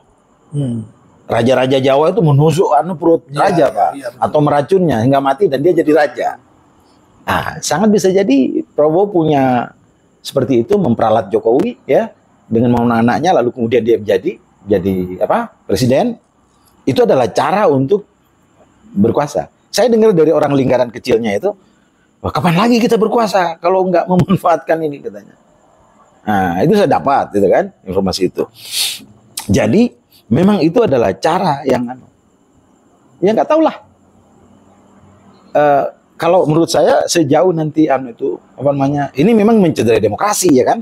Hmm. Raja-raja Jawa itu menusuk perut Iya, raja Pak, iya, betul. atau meracunnya hingga mati dan dia jadi raja. Nah, sangat bisa jadi Prabowo punya seperti itu, memperalat Jokowi ya dengan mau anaknya, lalu kemudian dia jadi presiden. Itu adalah cara untuk berkuasa. Saya dengar dari orang lingkaran kecilnya itu, wah, kapan lagi kita berkuasa kalau nggak memanfaatkan ini katanya. Nah, itu saya dapat gitu kan informasi itu. Jadi memang itu adalah cara yang ya nggak tahu lah. Kalau menurut saya sejauh nanti ini memang mencederai demokrasi ya kan.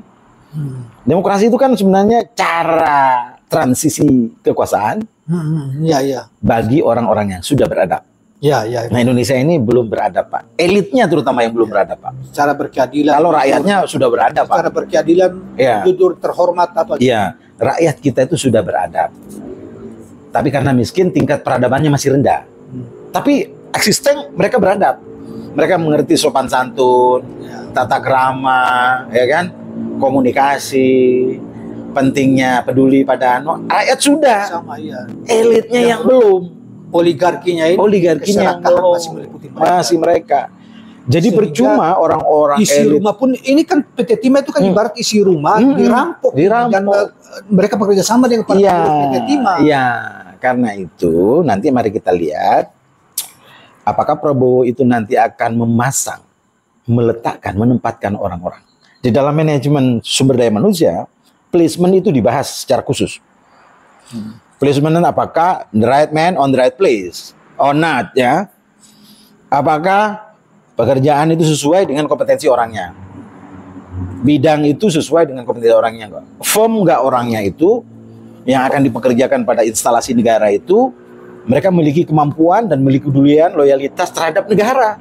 Demokrasi itu kan sebenarnya cara transisi kekuasaan Iya, iya. bagi orang-orang yang sudah beradab. Iya, iya. Nah, Indonesia ini belum beradab Pak. Elitnya terutama yang belum beradab Pak. Cara berkeadilan. Kalau rakyatnya sudah beradab Pak. Cara berkeadilan, Iya. jujur, terhormat apa? Iya, rakyat kita itu sudah beradab. Tapi karena miskin, tingkat peradabannya masih rendah. Tapi eksisten mereka beradab. Mereka mengerti sopan santun, tata krama, ya kan? Komunikasi, pentingnya peduli pada rakyat sudah. Sama, iya. Elitnya yang belum. Oligarkinya ini, Oligarkinya yang keserakahan belum. masih meliputi mereka. Masih mereka. Jadi Sehingga percuma orang-orang isi elit. rumah pun, ini kan PT Timah itu kan ibarat isi rumah dirampok. Dirampok. Dan mereka bekerja sama dengan para Iya, PT Timah. iya. Karena itu nanti mari kita lihat apakah Prabowo itu nanti akan memasang, meletakkan, menempatkan orang-orang. Di dalam manajemen sumber daya manusia, placement itu dibahas secara khusus. Placement apakah the right man on the right place or not ya? Apakah pekerjaan itu sesuai dengan kompetensi orangnya? Bidang itu sesuai dengan kompetensi orangnya enggak? Firm enggak orangnya itu yang akan dipekerjakan pada instalasi negara itu, mereka memiliki kemampuan dan memiliki kepedulian, loyalitas terhadap negara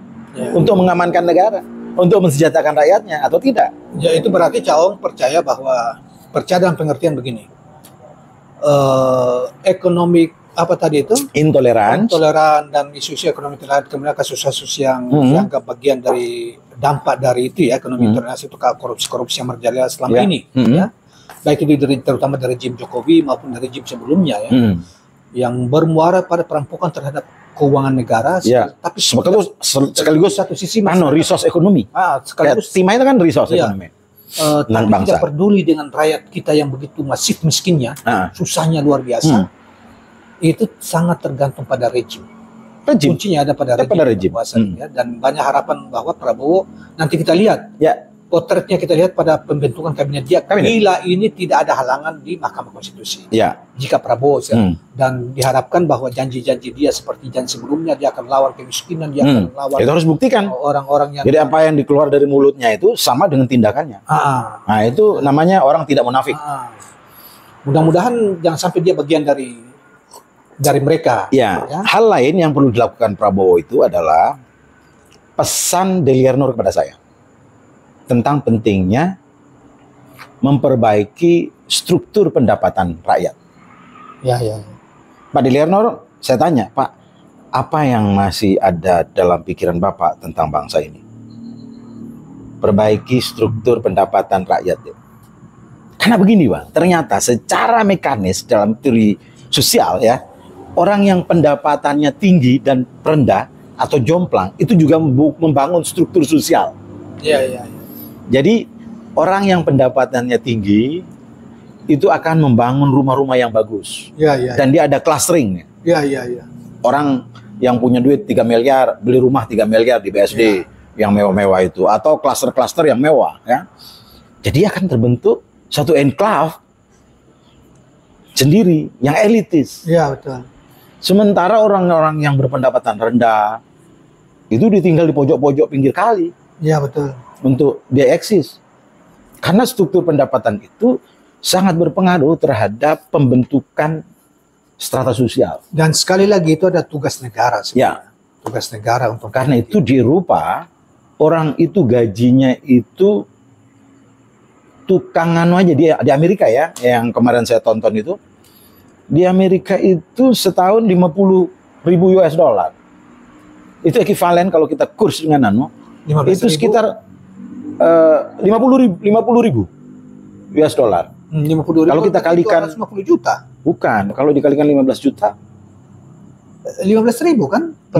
untuk mengamankan negara, untuk mensejahterakan rakyatnya atau tidak? Ya, itu berarti Caong percaya dalam pengertian begini. Ekonomi apa tadi itu? Intoleran. Toleran dan isu-isu ekonomi toleran, kemudian kasus-kasus yang dianggap bagian dari dampak dari itu ya, ekonomi toleransi itu korupsi-korupsi yang berjalan selama ini ya. baik itu terutama dari rejim Jokowi maupun dari rejim sebelumnya ya, yang bermuara pada perampokan terhadap keuangan negara, tapi sekaligus satu sisi resource ekonomi. Sekaligus timah itu kan resource ekonomi. Tapi bangsa. tidak peduli dengan rakyat kita yang begitu masif miskinnya, susahnya luar biasa. Itu sangat tergantung pada rejim. Kuncinya ada pada rejim. Ya, dan banyak harapan bahwa Prabowo nanti kita lihat. Potretnya kita lihat pada pembentukan kabinet dia. Bila ini tidak ada halangan di Mahkamah Konstitusi. Jika Prabowo dan diharapkan bahwa janji-janji dia seperti janji sebelumnya, dia akan lawan kemiskinan, dia akan lawan. Itu harus buktikan orang-orang yang. Jadi apa yang dikeluar dari mulutnya itu sama dengan tindakannya. Nah itu namanya orang tidak munafik. Mudah-mudahan jangan sampai dia bagian dari mereka. Hal lain yang perlu dilakukan Prabowo itu adalah pesan Delier Nur kepada saya tentang pentingnya memperbaiki struktur pendapatan rakyat. Pak Delier Nur, saya tanya, Pak, apa yang masih ada dalam pikiran Bapak tentang bangsa ini? Perbaiki struktur pendapatan rakyat. Karena begini, Pak, ternyata secara mekanis dalam teori sosial ya, orang yang pendapatannya tinggi dan rendah atau jomplang itu juga membangun struktur sosial. Jadi orang yang pendapatannya tinggi itu akan membangun rumah-rumah yang bagus. Dan dia ada clustering. Orang yang punya duit 3 miliar beli rumah 3 miliar di BSD yang mewah-mewah itu, atau klaster-klaster yang mewah ya. Jadi akan terbentuk satu enclave sendiri yang elitis. Betul. Sementara orang-orang yang berpendapatan rendah itu ditinggal di pojok-pojok pinggir kali. Betul. Untuk dia eksis. Karena struktur pendapatan itu sangat berpengaruh terhadap pembentukan strata sosial. Dan sekali lagi itu ada tugas negara sebenarnya. Tugas negara untuk karena itu dirupa orang itu gajinya itu tukang aja di Amerika ya, yang kemarin saya tonton itu. Di Amerika itu setahun 50.000 US dollar. Itu ekivalen kalau kita kurs dengan itu sekitar 50.000 US dollar. 50.000 kalau kita kalikan 50 juta. Bukan, kalau dikalikan 15 juta. 15.000 kan? 50.000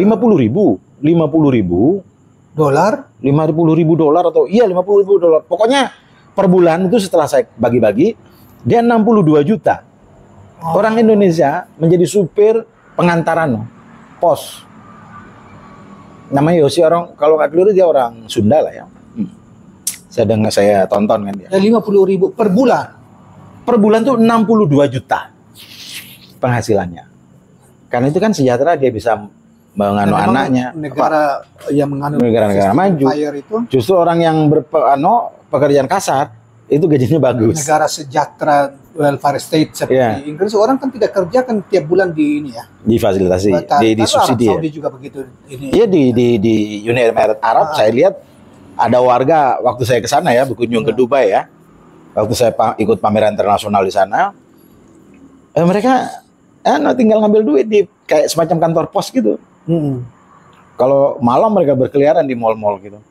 dolar, 50.000 dolar atau $50.000. Pokoknya per bulan itu setelah saya bagi-bagi dia 62 juta. Orang Indonesia menjadi supir pengantaran pos. Namanya Yosi, orang kalau nggak keliru dia orang Sunda lah ya. Saya tonton kan dia. 50.000 per bulan. Per bulan tuh 62 juta penghasilannya. Karena itu kan sejahtera, dia bisa menganu anaknya. Negara yang menganu negara-negara maju. Itu, justru orang yang pekerjaan kasar itu gajinya bagus. Negara sejahtera welfare state seperti Inggris, orang kan tidak kerja kan tiap bulan di ini ya. Difasilitasi, di subsidi. Saudi juga begitu ini. Iya di Uni Emirat Arab saya lihat ada warga waktu saya ke sana ya, berkunjung ke Dubai ya. Waktu saya ikut pameran internasional di sana, mereka tinggal ngambil duit di kayak semacam kantor pos gitu. Kalau malam mereka berkeliaran di mall-mall gitu.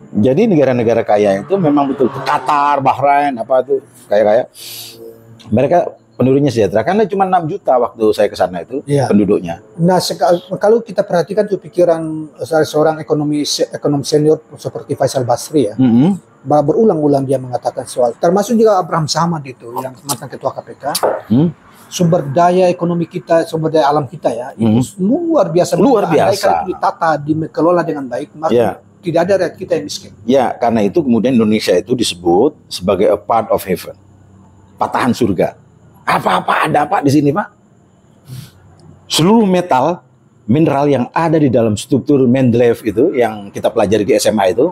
Jadi negara-negara kaya itu memang betul, Qatar, Bahrain, apa tuh kaya-kaya, mereka penduduknya sejahtera. Karena cuma 6 juta waktu saya ke sana itu penduduknya. Nah, kalau kita perhatikan tuh pikiran seorang ekonom senior seperti Faisal Basri ya, berulang-ulang dia mengatakan soal, termasuk juga Abraham Samad itu yang mantan ketua KPK. Sumber daya ekonomi kita, sumber daya alam kita ya, itu luar biasa. Kalau ditata, dikelola dengan baik, maka tidak ada rakyat kita yang miskin. Ya, karena itu kemudian Indonesia itu disebut sebagai a part of heaven, patahan surga. Apa-apa ada Pak di sini Pak. Seluruh metal, mineral yang ada di dalam struktur Mendeleev itu, yang kita pelajari di SMA itu,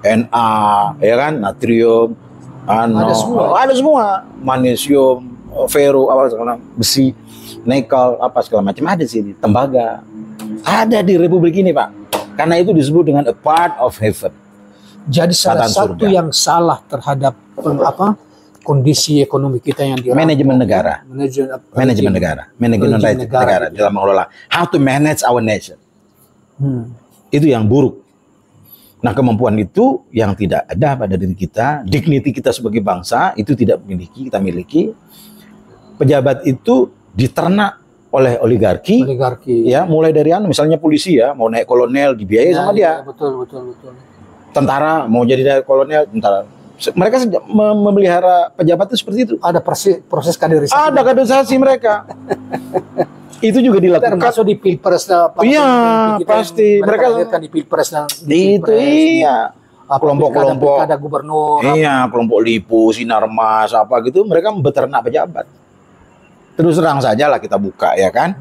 Na, ya kan, natrium, ada semua, magnesium, ferro, besi, nikel, apa segala macam ada di sini, tembaga, ada di Republik ini Pak. Karena itu disebut dengan a part of heaven. Jadi salah satu yang salah terhadap kondisi ekonomi kita yang manajemen negara, manajemen negara dalam mengelola how to manage our nation. Itu yang buruk. Nah, kemampuan itu yang tidak ada pada diri kita, dignity kita sebagai bangsa itu tidak kita miliki. Pejabat itu diternak oleh oligarki, ya, mulai dari misalnya polisi ya, mau naik kolonel dibiayai sama dia. Betul. Tentara mau jadi naik kolonel, tentara. Mereka memelihara pejabat itu seperti itu. Ada proses kaderisasi. Ada kaderisasi mereka. Itu juga dilakukan. Termasuk di pilpres. Iya, pasti. Mereka di pilpres. Itu iya. Kelompok-kelompok. Ada gubernur. Iya, kelompok Lipu, Sinarmas, apa gitu. Mereka beternak pejabat. Terus terang saja lah kita buka, ya kan.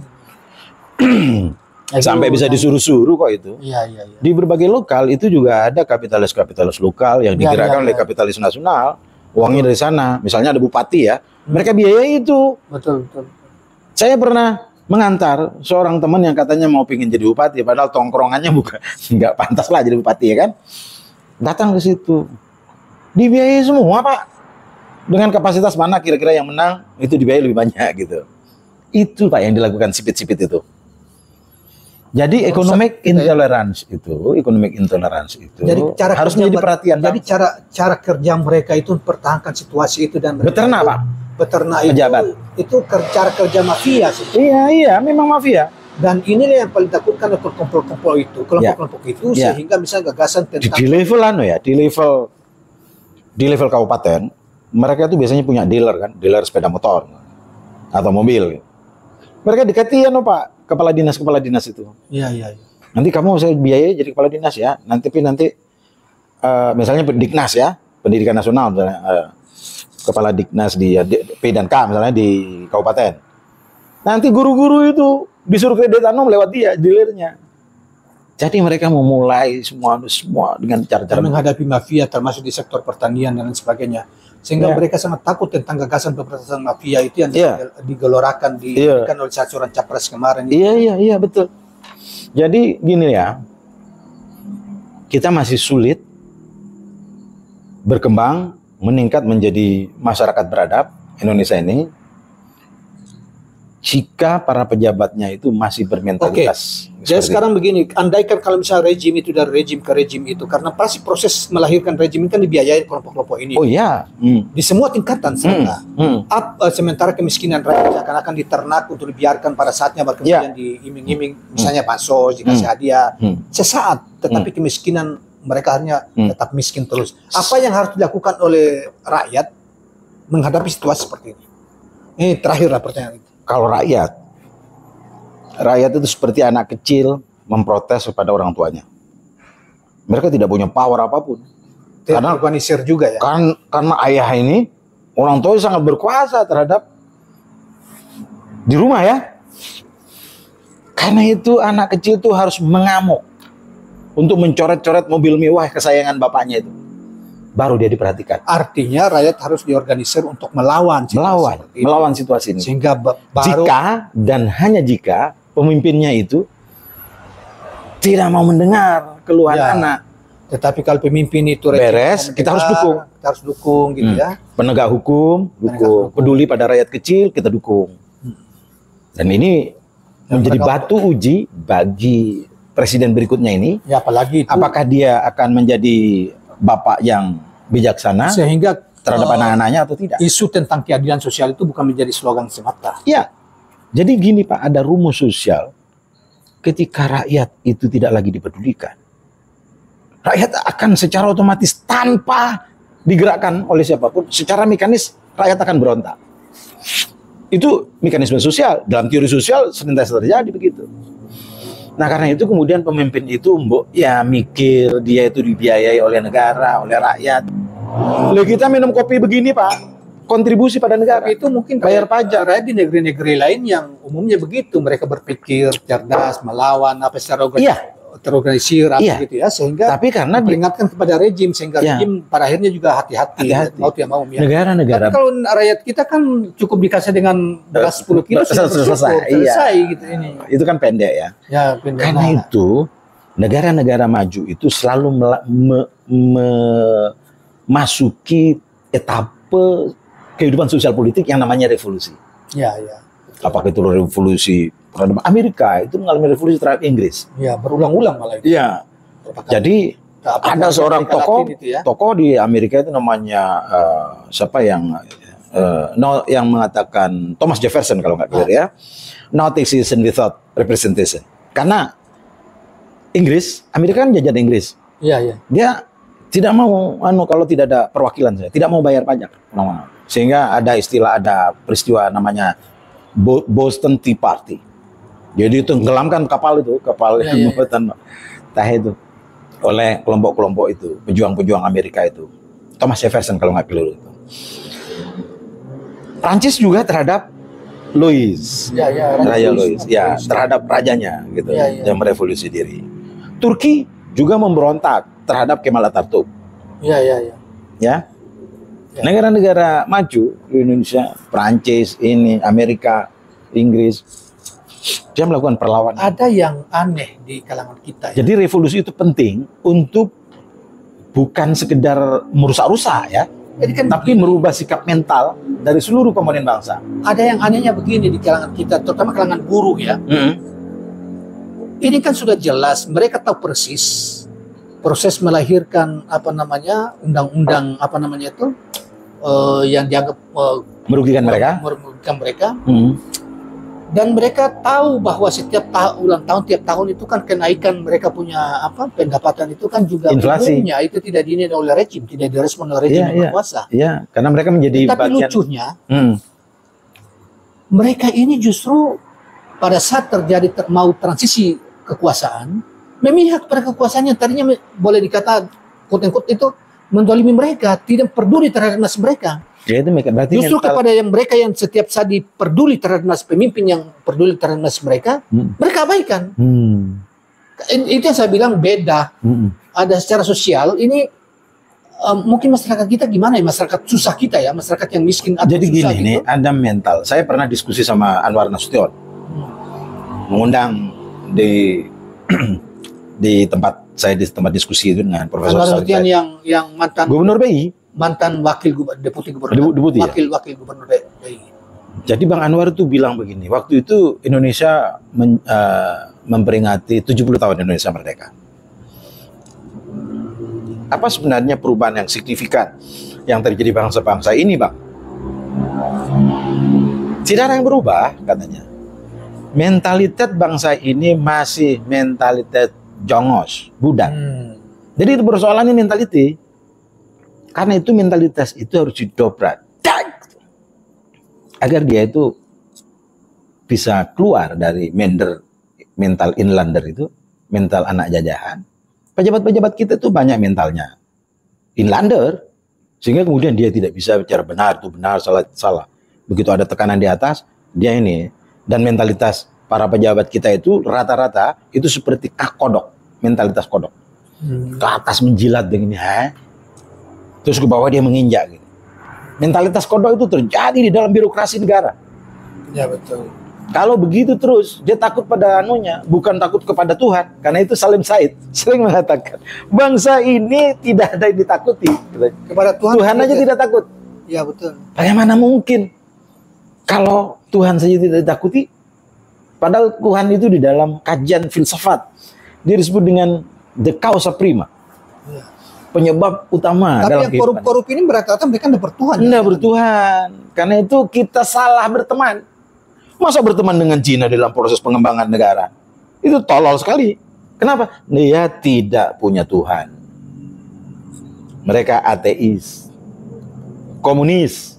Sampai bisa disuruh-suruh kok itu. Iya. Di berbagai lokal itu juga ada kapitalis-kapitalis lokal yang digerakkan oleh kapitalis nasional. Uangnya dari sana. Misalnya ada bupati ya. Mereka biayai itu. Betul. Saya pernah mengantar seorang teman yang katanya mau pingin jadi bupati, padahal tongkrongannya bukan nggak pantas lah jadi bupati, ya kan. Datang ke situ, dibiayai semua Pak. Dengan kapasitas mana kira-kira yang menang itu dibiayai lebih banyak gitu. Itu Pak yang dilakukan sipit-sipit itu. Jadi economic intolerance itu, jadi harus menjadi perhatian. Jadi cara kerja mereka itu mempertahankan situasi itu dan beternak Pak. Beternak pejabat. Itu cara kerja mafia sih. Iya, memang mafia. Dan inilah yang paling takutkan oleh kelompok-kelompok itu, sehingga misalnya gagasan tentang di level kabupaten, mereka itu biasanya punya dealer kan, dealer sepeda motor atau mobil. Mereka dekati Pak, kepala dinas itu. Iya. Nanti kamu saya biayai jadi kepala dinas ya. Nanti misalnya Diknas ya, Pendidikan Nasional misalnya. Kepala Diknas di P dan K misalnya di kabupaten. Nanti guru-guru itu disuruh kredit lewat dia, dealernya. Jadi mereka memulai semua dengan cara-cara menghadapi mafia termasuk di sektor pertanian dan lain sebagainya. Sehingga mereka sangat takut tentang gagasan pemberantasan mafia itu yang digelorakan diberikan oleh sasaran capres kemarin. Iya, betul. Jadi gini ya, kita masih sulit berkembang, meningkat menjadi masyarakat beradab Indonesia ini jika para pejabatnya itu masih bermentalitas. Jadi sekarang begini, andaikan kalau misalnya rejim itu dari rejim ke rejim itu, karena pasti proses melahirkan rejim ini kan dibiayai kelompok-kelompok ini. Oh iya. Di semua tingkatan sementara kemiskinan rakyat akan diternak untuk dibiarkan pada saatnya, kemudian diiming-iming, misalnya bansos, dikasih hadiah, sesaat, tetapi kemiskinan mereka hanya tetap miskin terus. Apa yang harus dilakukan oleh rakyat menghadapi situasi seperti ini? Ini terakhirlah pertanyaan itu. Kalau rakyat itu seperti anak kecil memprotes kepada orang tuanya. Mereka tidak punya power apapun. Karena organisir juga ya. Karena ayah ini, orang tua sangat berkuasa terhadap di rumah ya. Karena itu anak kecil itu harus mengamuk untuk mencoret-coret mobil mewah kesayangan bapaknya itu. Baru dia diperhatikan. Artinya rakyat harus diorganisir untuk melawan situasi ini. Sehingga jika dan hanya jika pemimpinnya itu tidak mau mendengar keluhan anak. Tetapi kalau pemimpin itu beres, kita harus dukung. Kita harus dukung gitu ya. Penegak hukum, dukung. Peduli pada rakyat kecil, kita dukung. Dan ini menjadi batu uji bagi presiden berikutnya ini. Ya, apalagi itu, apakah dia akan menjadi bapak yang bijaksana sehingga terhadap anak-anaknya atau tidak. Isu tentang keadilan sosial itu bukan menjadi slogan semata. Ya. Jadi gini Pak, ada rumus sosial. Ketika rakyat itu tidak lagi dipedulikan, rakyat akan secara otomatis tanpa digerakkan oleh siapapun, secara mekanis rakyat akan berontak. Itu mekanisme sosial. Dalam teori sosial senantiasa terjadi begitu. Nah karena itu kemudian pemimpin itu mikir dia itu dibiayai oleh negara, oleh rakyat. Lalu kita minum kopi begini Pak, kontribusi pada negara. Tapi itu mungkin bayar pajak. Rakyat di negeri-negeri lain yang umumnya begitu, mereka berpikir cerdas, melawan secara terorganisir gitu ya, sehingga tapi karena diperingatkan kepada rejim, sehingga rejim pada akhirnya juga hati-hati. Mau tidak mau ya. Negara-negara. Tapi kalau rakyat kita kan cukup dikasih dengan beras 10 kilo selesai gitu ini. Itu kan pendek ya. Pendek. Karena itu negara-negara maju itu selalu memasuki etape kehidupan sosial politik yang namanya revolusi. Apakah itu revolusi terhadap Amerika, itu mengalami revolusi terhadap Inggris. Berulang-ulang malah itu. Jadi Ada seorang Amerika tokoh, Latin itu ya. tokoh di Amerika itu namanya siapa yang mengatakan Thomas Jefferson kalau nggak keliru ya. No taxation without representation. Karena Amerika kan jajahan Inggris. Iya, iya. Dia tidak mau kalau tidak ada perwakilan saya, tidak mau bayar pajak. Sehingga ada peristiwa namanya Boston Tea Party. Jadi itu tenggelamkan kapal yang membuatan teh itu oleh kelompok-kelompok itu, pejuang-pejuang Amerika itu. Thomas Jefferson kalau nggak keliru itu. Prancis juga terhadap Louis, Raja Louis, ya terhadap rajanya gitu, yang merevolusi diri. Turki juga memberontak terhadap Kemal Atatürk. Ya. Negara-negara maju di Indonesia, Prancis, Amerika, Inggris, dia melakukan perlawanan. Ada yang aneh di kalangan kita. Jadi revolusi itu penting untuk bukan sekedar merusak-rusak ya. Jadi kan tapi merubah sikap mental dari seluruh komponen bangsa. Ada yang anehnya begini di kalangan kita, terutama kalangan buruh ya. Ini kan sudah jelas, mereka tahu persis proses melahirkan undang-undang yang dianggap merugikan mereka. Dan mereka tahu bahwa setiap ulang tahun, tiap tahun itu kan kenaikan mereka punya pendapatan itu kan juga inflasi. Umumnya itu tidak dinilai oleh rejim, tidak direspon oleh rejim yang berkuasa. Iya, karena mereka menjadi tapi bagian. Lucunya, mereka ini justru pada saat terjadi mau transisi kekuasaan, memihak pada kekuasaan yang tadinya boleh dikata quote-unquote itu mendolimi mereka, tidak peduli terhadap nasib mereka. Ya, itu berarti justru kepada mereka yang setiap saat peduli terhadap nasib pemimpin yang peduli terhadap nasib mereka, mereka abaikan. Itu yang saya bilang beda. Ada secara sosial ini mungkin masyarakat kita gimana ya, masyarakat susah kita ya, masyarakat yang miskin atau jadi susah gini nih, ada mental. Saya pernah diskusi sama Anwar Nasution, mengundang di tempat saya di tempat diskusi itu dengan Profesor Anwar Nasution yang mantan Gubernur BI. Mantan deputi gubernur, wakil gubernur BI. Jadi Bang Anwar itu bilang begini, waktu itu Indonesia memperingati 70 tahun Indonesia merdeka. Apa sebenarnya perubahan yang signifikan yang terjadi bangsa-bangsa ini, Bang? Tidak ada yang berubah, katanya. Mentalitas bangsa ini masih mentalitas jongos, budak. Jadi itu persoalannya mentality. Karena itu mentalitas itu harus didobrak agar dia itu bisa keluar dari mental inlander itu, mental anak jajahan. Pejabat-pejabat kita itu banyak mentalnya inlander, sehingga kemudian dia tidak bisa bicara benar, itu benar, salah. Begitu ada tekanan di atas, dia ini. Dan mentalitas para pejabat kita itu rata-rata itu seperti kodok, mentalitas kodok. Ke atas menjilat dengan terus ke bawah dia menginjak gitu. Mentalitas kodok itu terjadi di dalam birokrasi negara. Ya betul. Kalau begitu terus, dia takut pada bukan takut kepada Tuhan. Karena itu Salim Said sering mengatakan, bangsa ini tidak ada yang ditakuti. Kepada Tuhan aja tidak takut. Ya betul. Bagaimana mungkin kalau Tuhan saja tidak ditakuti? Padahal Tuhan itu di dalam kajian filsafat dia disebut dengan the causa prima. Ya. Penyebab utama. Tapi yang korup-korup ini berarti mereka tidak bertuhan. Tidak bertuhan. Karena itu kita salah berteman. Masa berteman dengan Cina dalam proses pengembangan negara? Itu tolol sekali. Kenapa? Dia tidak punya Tuhan. Mereka ateis, komunis.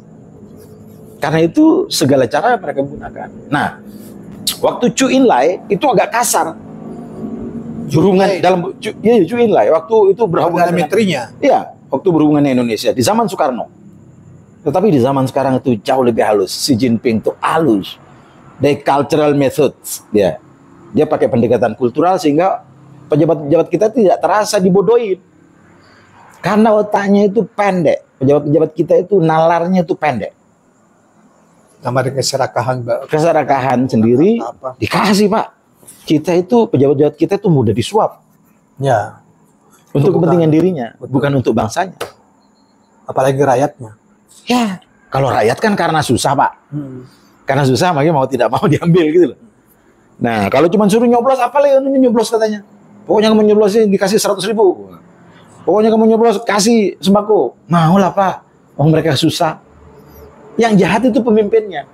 Karena itu segala cara mereka gunakan. Nah, waktu Chu Enlai itu agak kasar. Berhubungan dalam Chu Enlai waktu itu berhubungan dengan menterinya. Iya, waktu berhubungan dengan Indonesia di zaman Soekarno. Tetapi di zaman sekarang itu jauh lebih halus. Xi Jinping itu halus. The cultural methods dia pakai pendekatan kultural sehingga pejabat-pejabat kita tidak terasa dibodohin. Karena otaknya itu pendek. Pejabat-pejabat kita itu nalarnya itu pendek. Sama dengan keserakahan sendiri dikasih, Pak. Kita itu pejabat-pejabat kita itu mudah disuap. Ya. Untuk kepentingan dirinya, bukan untuk bangsanya. Apalagi rakyatnya. Ya, kalau rakyat kan karena susah, Pak. Karena susah makanya mau tidak mau diambil gitu loh. Nah, kalau cuma suruh nyoblos, apa lagi nyoblos katanya? Pokoknya nyoblos dikasih 100.000. Pokoknya kamu nyoblos kasih sembako. Mau lah Pak. Oh mereka susah. Yang jahat itu pemimpinnya.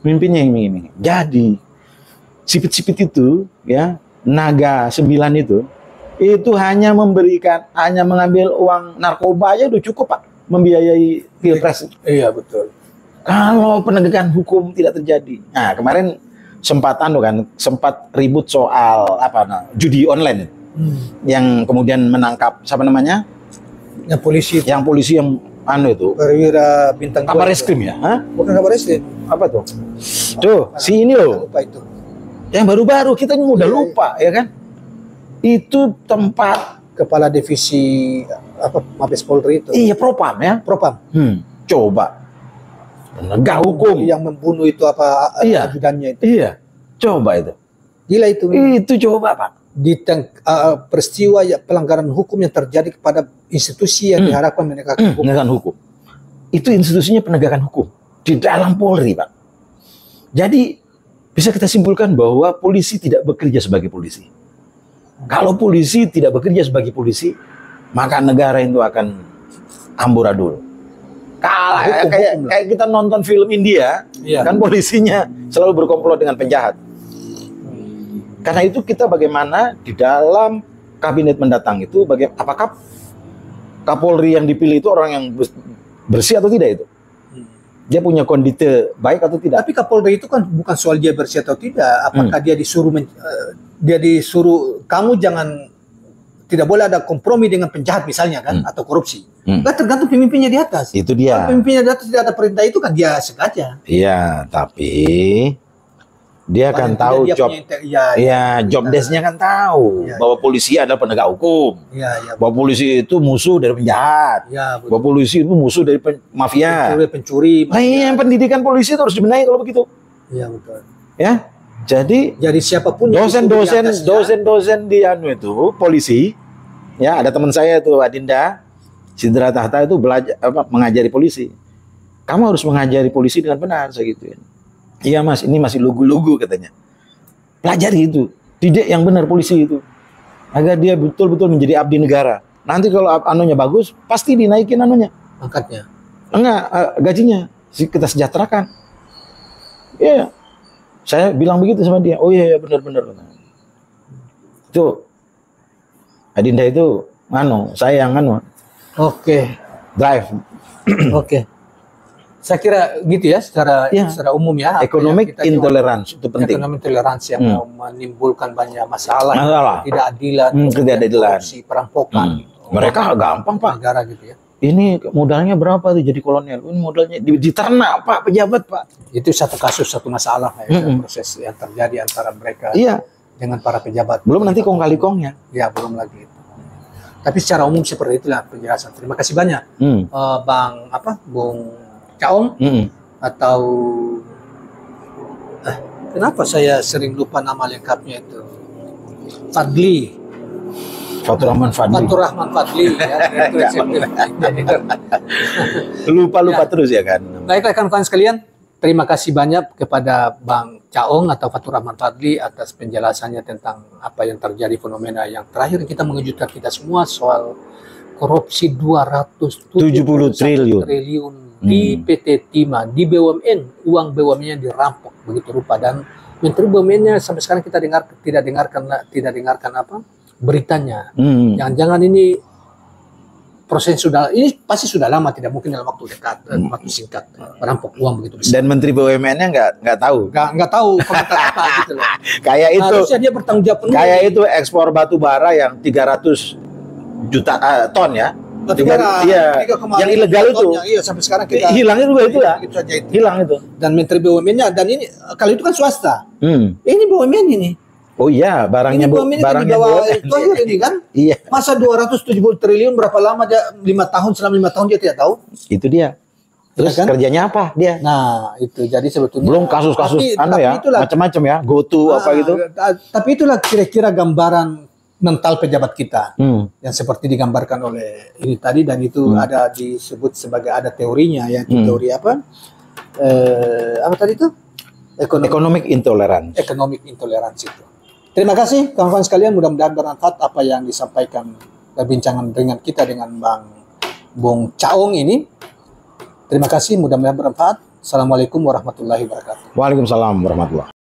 Pemimpinnya yang iming-iming. Jadi sipit-sipit itu ya, naga 9 itu hanya mengambil uang narkoba aja udah cukup Pak membiayai pilpres. Iya betul. Kalau penegakan hukum tidak terjadi. Nah kemarin sempat ribut soal judi online yang kemudian menangkap siapa namanya? Yang polisi yang perwira bintang kabar reskrim ya? Hah? Bukan kabar reskrim. Apa tuh? Tuh, si ini loh. Lupa itu. Yang baru-baru kita udah lupa ya kan? Itu tempat kepala divisi Mabes Polri itu. Iya, Propam ya. Propam. Coba. Penegak hukum yang membunuh itu ajudannya itu. Iya. Coba itu. Gila itu. Itu coba Pak. Di peristiwa pelanggaran hukum yang terjadi kepada institusi yang diharapkan menegakkan hukum. Itu institusinya penegakan hukum di dalam Polri, Pak. Jadi bisa kita simpulkan bahwa polisi tidak bekerja sebagai polisi. Kalau polisi tidak bekerja sebagai polisi, maka negara itu akan amburadul. Kayak kita nonton film India, kan polisinya selalu berkomplot dengan penjahat. Karena itu kita bagaimana di dalam kabinet mendatang itu, apakah Kapolri yang dipilih itu orang yang bersih atau tidak itu? Dia punya kondite baik atau tidak? Tapi Kapolri itu kan bukan soal dia bersih atau tidak. Apakah dia disuruh kamu tidak boleh ada kompromi dengan penjahat misalnya kan, atau korupsi. Kan tergantung pemimpinnya di atas. Itu dia. Kalau pemimpinnya di atas tidak ada perintah itu kan dia sengaja. Iya, tapi dia kan tahu job desk-nya kan tahu bahwa polisi adalah penegak hukum. Bahwa polisi itu musuh dari penjahat. Bahwa polisi itu musuh dari mafia. Pencuri. Nah, yang pendidikan polisi itu harus dibenahi kalau begitu. Iya betul. Ya. Jadi siapapun dosen di itu polisi. Ya, ada teman saya itu Adinda Sidra Tahta itu belajar mengajari polisi. Kamu harus mengajari polisi dengan benar, saya gituin. Iya Mas, ini masih lugu-lugu katanya. Pelajari itu, didik yang benar polisi itu, agar dia betul-betul menjadi abdi negara. Nanti kalau anunya bagus, pasti dinaikin angkatnya. Gajinya kita sejahterakan. Iya, saya bilang begitu sama dia. Oh iya benar-benar. Itu Adinda itu saya yang Oke. Drive. Oke. Saya kira gitu ya secara umum ya. Economic intolerance itu penting. Economic intolerance yang menimbulkan banyak masalah. Ketidakadilan, korupsi, perampokan. Mereka gampang Pak. Negara gitu ya. Ini modalnya berapa tuh jadi kolonel? Ini modalnya diternak Pak, pejabat Pak. Itu satu kasus, satu masalah proses yang terjadi antara mereka dengan para pejabat. Belum nanti kong kali kongnya. Ya belum lagi itu. Tapi secara umum seperti itulah penjelasan. Terima kasih banyak, Bung Caong atau kenapa saya sering lupa nama lengkapnya itu? Fatur Rahman Fadli lupa terus ya kan. Baik rekan-rekan sekalian, terima kasih banyak kepada Bang Caong atau Fatur Rahman Fadli atas penjelasannya tentang apa yang terjadi, fenomena yang terakhir kita mengejutkan kita semua soal korupsi 270 triliun di PT Timah, di BUMN, uang BUMN-nya dirampok begitu rupa, dan Menteri BUMN-nya sampai sekarang kita tidak dengarkan beritanya. Jangan-jangan ini proses ini pasti sudah lama, tidak mungkin dalam waktu dekat, waktu singkat merampok uang begitu besar. Dan Menteri BUMN-nya nggak tahu komentar apa gitu loh. Kayak itu harusnya dia bertanggung jawab penuh. Kayak itu ekspor batu bara yang 300 juta ton ya. Yang ilegal itu. Iya, sampai sekarang kita hilang juga itu ya. Hilang itu. Dan Menteri BUMN-nya, dan ini kalau itu kan swasta. Ini BUMN ini. Oh iya, barangnya ini kan. Iya. Masa 270 triliun berapa lama dia? 5 tahun, selama 5 tahun dia tidak tahu. Itu dia. Terus kan? Kerjanya apa dia? Nah, itu jadi sebetulnya belum kasus-kasus macam-macam ya, GoTo apa gitu. Tapi itulah kira-kira gambaran mental pejabat kita yang seperti digambarkan oleh ini tadi, dan itu ada disebut sebagai ada teorinya ya, teori apa tadi itu? Economic intolerance. Economic intolerance itu. Terima kasih kawan-kawan sekalian, mudah-mudahan bermanfaat apa yang disampaikan perbincangan dengan kita dengan Bung Chaong ini. Terima kasih, mudah-mudahan bermanfaat. Assalamualaikum warahmatullahi wabarakatuh. Waalaikumsalam warahmatullahi.